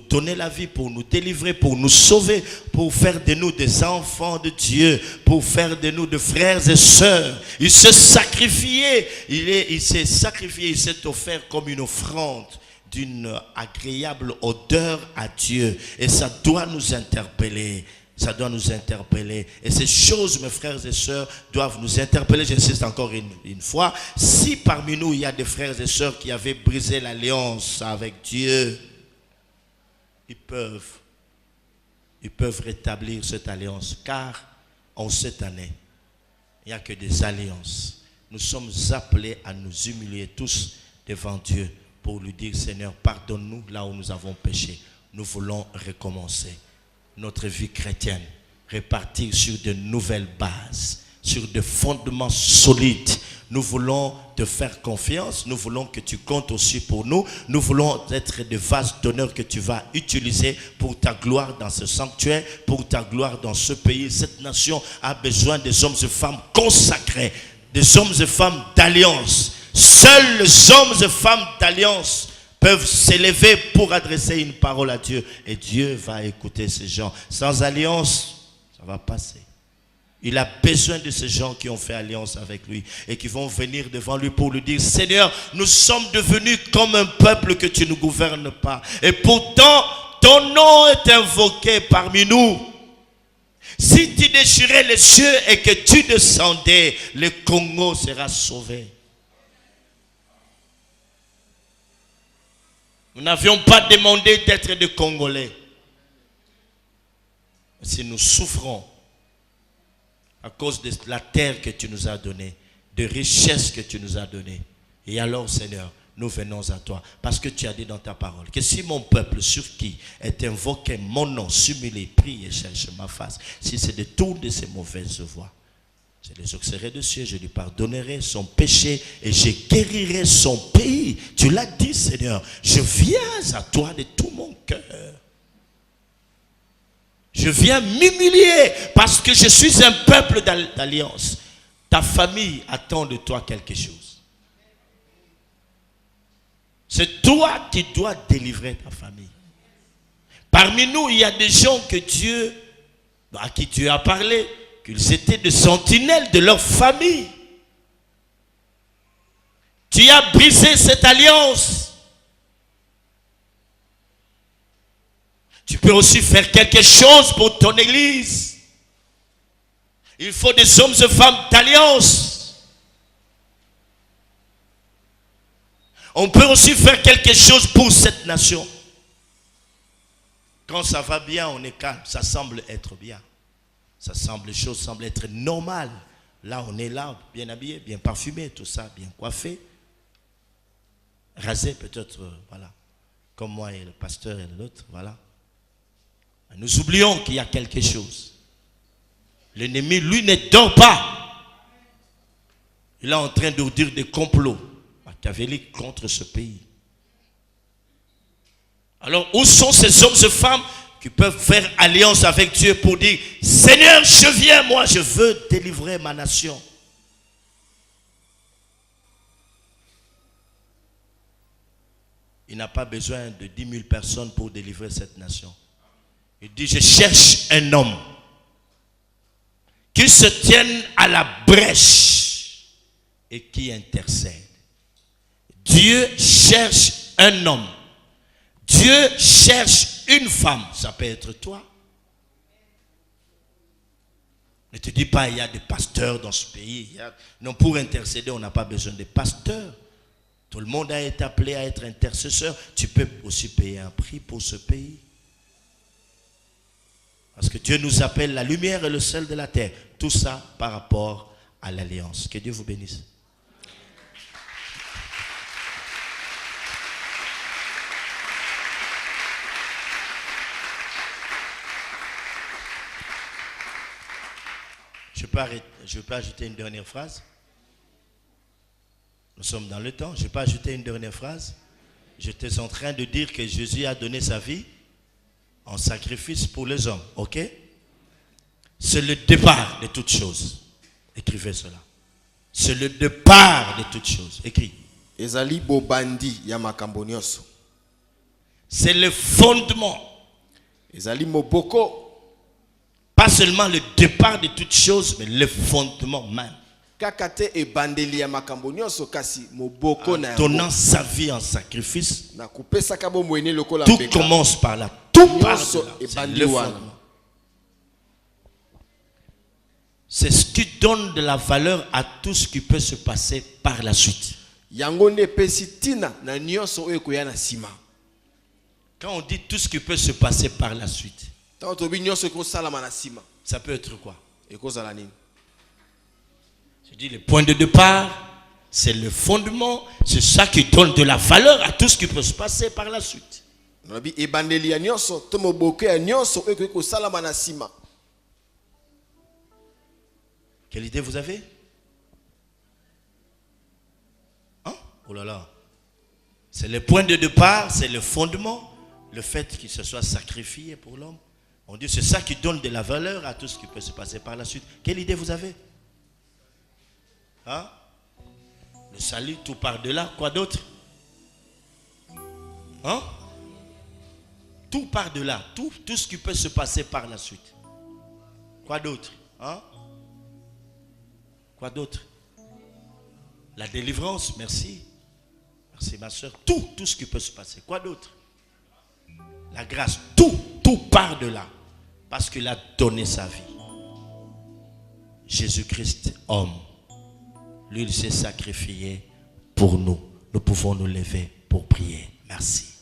donner la vie, pour nous délivrer, pour nous sauver, pour faire de nous des enfants de Dieu, pour faire de nous des frères et sœurs. Il s'est sacrifié. Il s'est sacrifié, il s'est offert comme une offrande d'une agréable odeur à Dieu. Et ça doit nous interpeller. Ça doit nous interpeller. Et ces choses, mes frères et sœurs, doivent nous interpeller. J'insiste encore une fois. Si parmi nous, il y a des frères et sœurs qui avaient brisé l'alliance avec Dieu, ils peuvent rétablir cette alliance. Car en cette année, il n'y a que des alliances. Nous sommes appelés à nous humilier tous devant Dieu pour lui dire, Seigneur, pardonne-nous là où nous avons péché. Nous voulons recommencer notre vie chrétienne. repartir sur de nouvelles bases, sur de fondements solides. Nous voulons te faire confiance, nous voulons que tu comptes aussi pour nous, nous voulons être des vases d'honneur que tu vas utiliser pour ta gloire dans ce sanctuaire, pour ta gloire dans ce pays. Cette nation a besoin des hommes et femmes consacrés, des hommes et femmes d'alliance. Seuls les hommes et femmes d'alliance peuvent s'élever pour adresser une parole à Dieu. Et Dieu va écouter ces gens. Sans alliance, ça va passer. Il a besoin de ces gens qui ont fait alliance avec lui et qui vont venir devant lui pour lui dire: Seigneur, nous sommes devenus comme un peuple que tu ne gouvernes pas. Et pourtant, ton nom est invoqué parmi nous. Si tu déchirais les cieux et que tu descendais, le Congo sera sauvé. Nous n'avions pas demandé d'être des Congolais. Si nous souffrons à cause de la terre que tu nous as donnée, de richesses que tu nous as données, et alors, Seigneur, nous venons à toi. Parce que tu as dit dans ta parole que si mon peuple sur qui est invoqué mon nom s'humilie, prie et cherche ma face, si c'est de toutes de ces mauvaises voies, je les exaucerai de cieux, je lui pardonnerai son péché et je guérirai son pays. Tu l'as dit, Seigneur, je viens à toi de tout mon cœur. Je viens m'humilier parce que je suis un peuple d'alliance. Ta famille attend de toi quelque chose. C'est toi qui dois délivrer ta famille. Parmi nous, il y a des gens que Dieu, à qui tu as parlé, qu'ils étaient des sentinelles de leur famille. Tu as brisé cette alliance. Tu peux aussi faire quelque chose pour ton église. Il faut des hommes et femmes d'alliance. On peut aussi faire quelque chose pour cette nation. Quand ça va bien, on est calme. Ça semble être bien. Ça semble, les choses semblent être normales. Là, on est là, bien habillé, bien parfumé, tout ça, bien coiffé. Rasé peut-être, voilà. Comme moi et le pasteur et l'autre, voilà. Nous oublions qu'il y a quelque chose. L'ennemi, lui, ne dort pas. Il est en train de dire des complots machiavéliques contre ce pays. Alors, où sont ces hommes et femmes qui peuvent faire alliance avec Dieu pour dire: Seigneur, je viens, moi, je veux délivrer ma nation. Il n'a pas besoin de 10 000 personnes pour délivrer cette nation. Il dit: je cherche un homme qui se tienne à la brèche et qui intercède. Dieu cherche un homme. Dieu cherche une femme. Ça peut être toi. Ne te dis pas: il y a des pasteurs dans ce pays. Non, pour intercéder, on n'a pas besoin de pasteurs. Tout le monde a été appelé à être intercesseur. Tu peux aussi payer un prix pour ce pays. Parce que Dieu nous appelle la lumière et le sel de la terre. Tout ça par rapport à l'alliance. Que Dieu vous bénisse. Je peux ajouter une dernière phrase. Nous sommes dans le temps. Je peux ajouter une dernière phrase. J'étais en train de dire que Jésus a donné sa vie en sacrifice pour les hommes. Ok? C'est le départ de toutes choses. Écrivez cela. C'est le départ de toutes choses. Écris. Ezali bobandi ya makambo nyonso. C'est le fondement. Ezali moboko. Pas seulement le départ de toutes choses, mais le fondement même. Kakate e bandeli ya makambo nyonso kasi moboko na donnant sa vie en sacrifice. Na kupesa kabo mwene lokola tout mbeka. Commence par là. Tout part de là. C'est le fondement. C'est ce qui donne de la valeur à tout ce qui peut se passer par la suite. Yangonde pesitina na nyonso oyo koyana sima. Quand on dit tout ce qui peut se passer par la suite, ça peut être quoi? Je dis le point de départ, c'est le fondement, c'est ça qui donne de la valeur à tout ce qui peut se passer par la suite. Quelle idée vous avez? Hein? Oh là là. C'est le point de départ, c'est le fondement, le fait qu'il se soit sacrifié pour l'homme. On dit c'est ça qui donne de la valeur à tout ce qui peut se passer par la suite. Quelle idée vous avez? Hein? Le salut, tout par-delà, quoi d'autre? Hein? Tout par-delà, tout ce qui peut se passer par la suite. Quoi d'autre? Hein? Quoi d'autre? La délivrance, merci. Merci ma soeur. Tout ce qui peut se passer. Quoi d'autre? La grâce, tout par-delà. Parce qu'il a donné sa vie. Jésus-Christ, homme. Lui, il s'est sacrifié pour nous. Nous pouvons nous lever pour prier. Merci.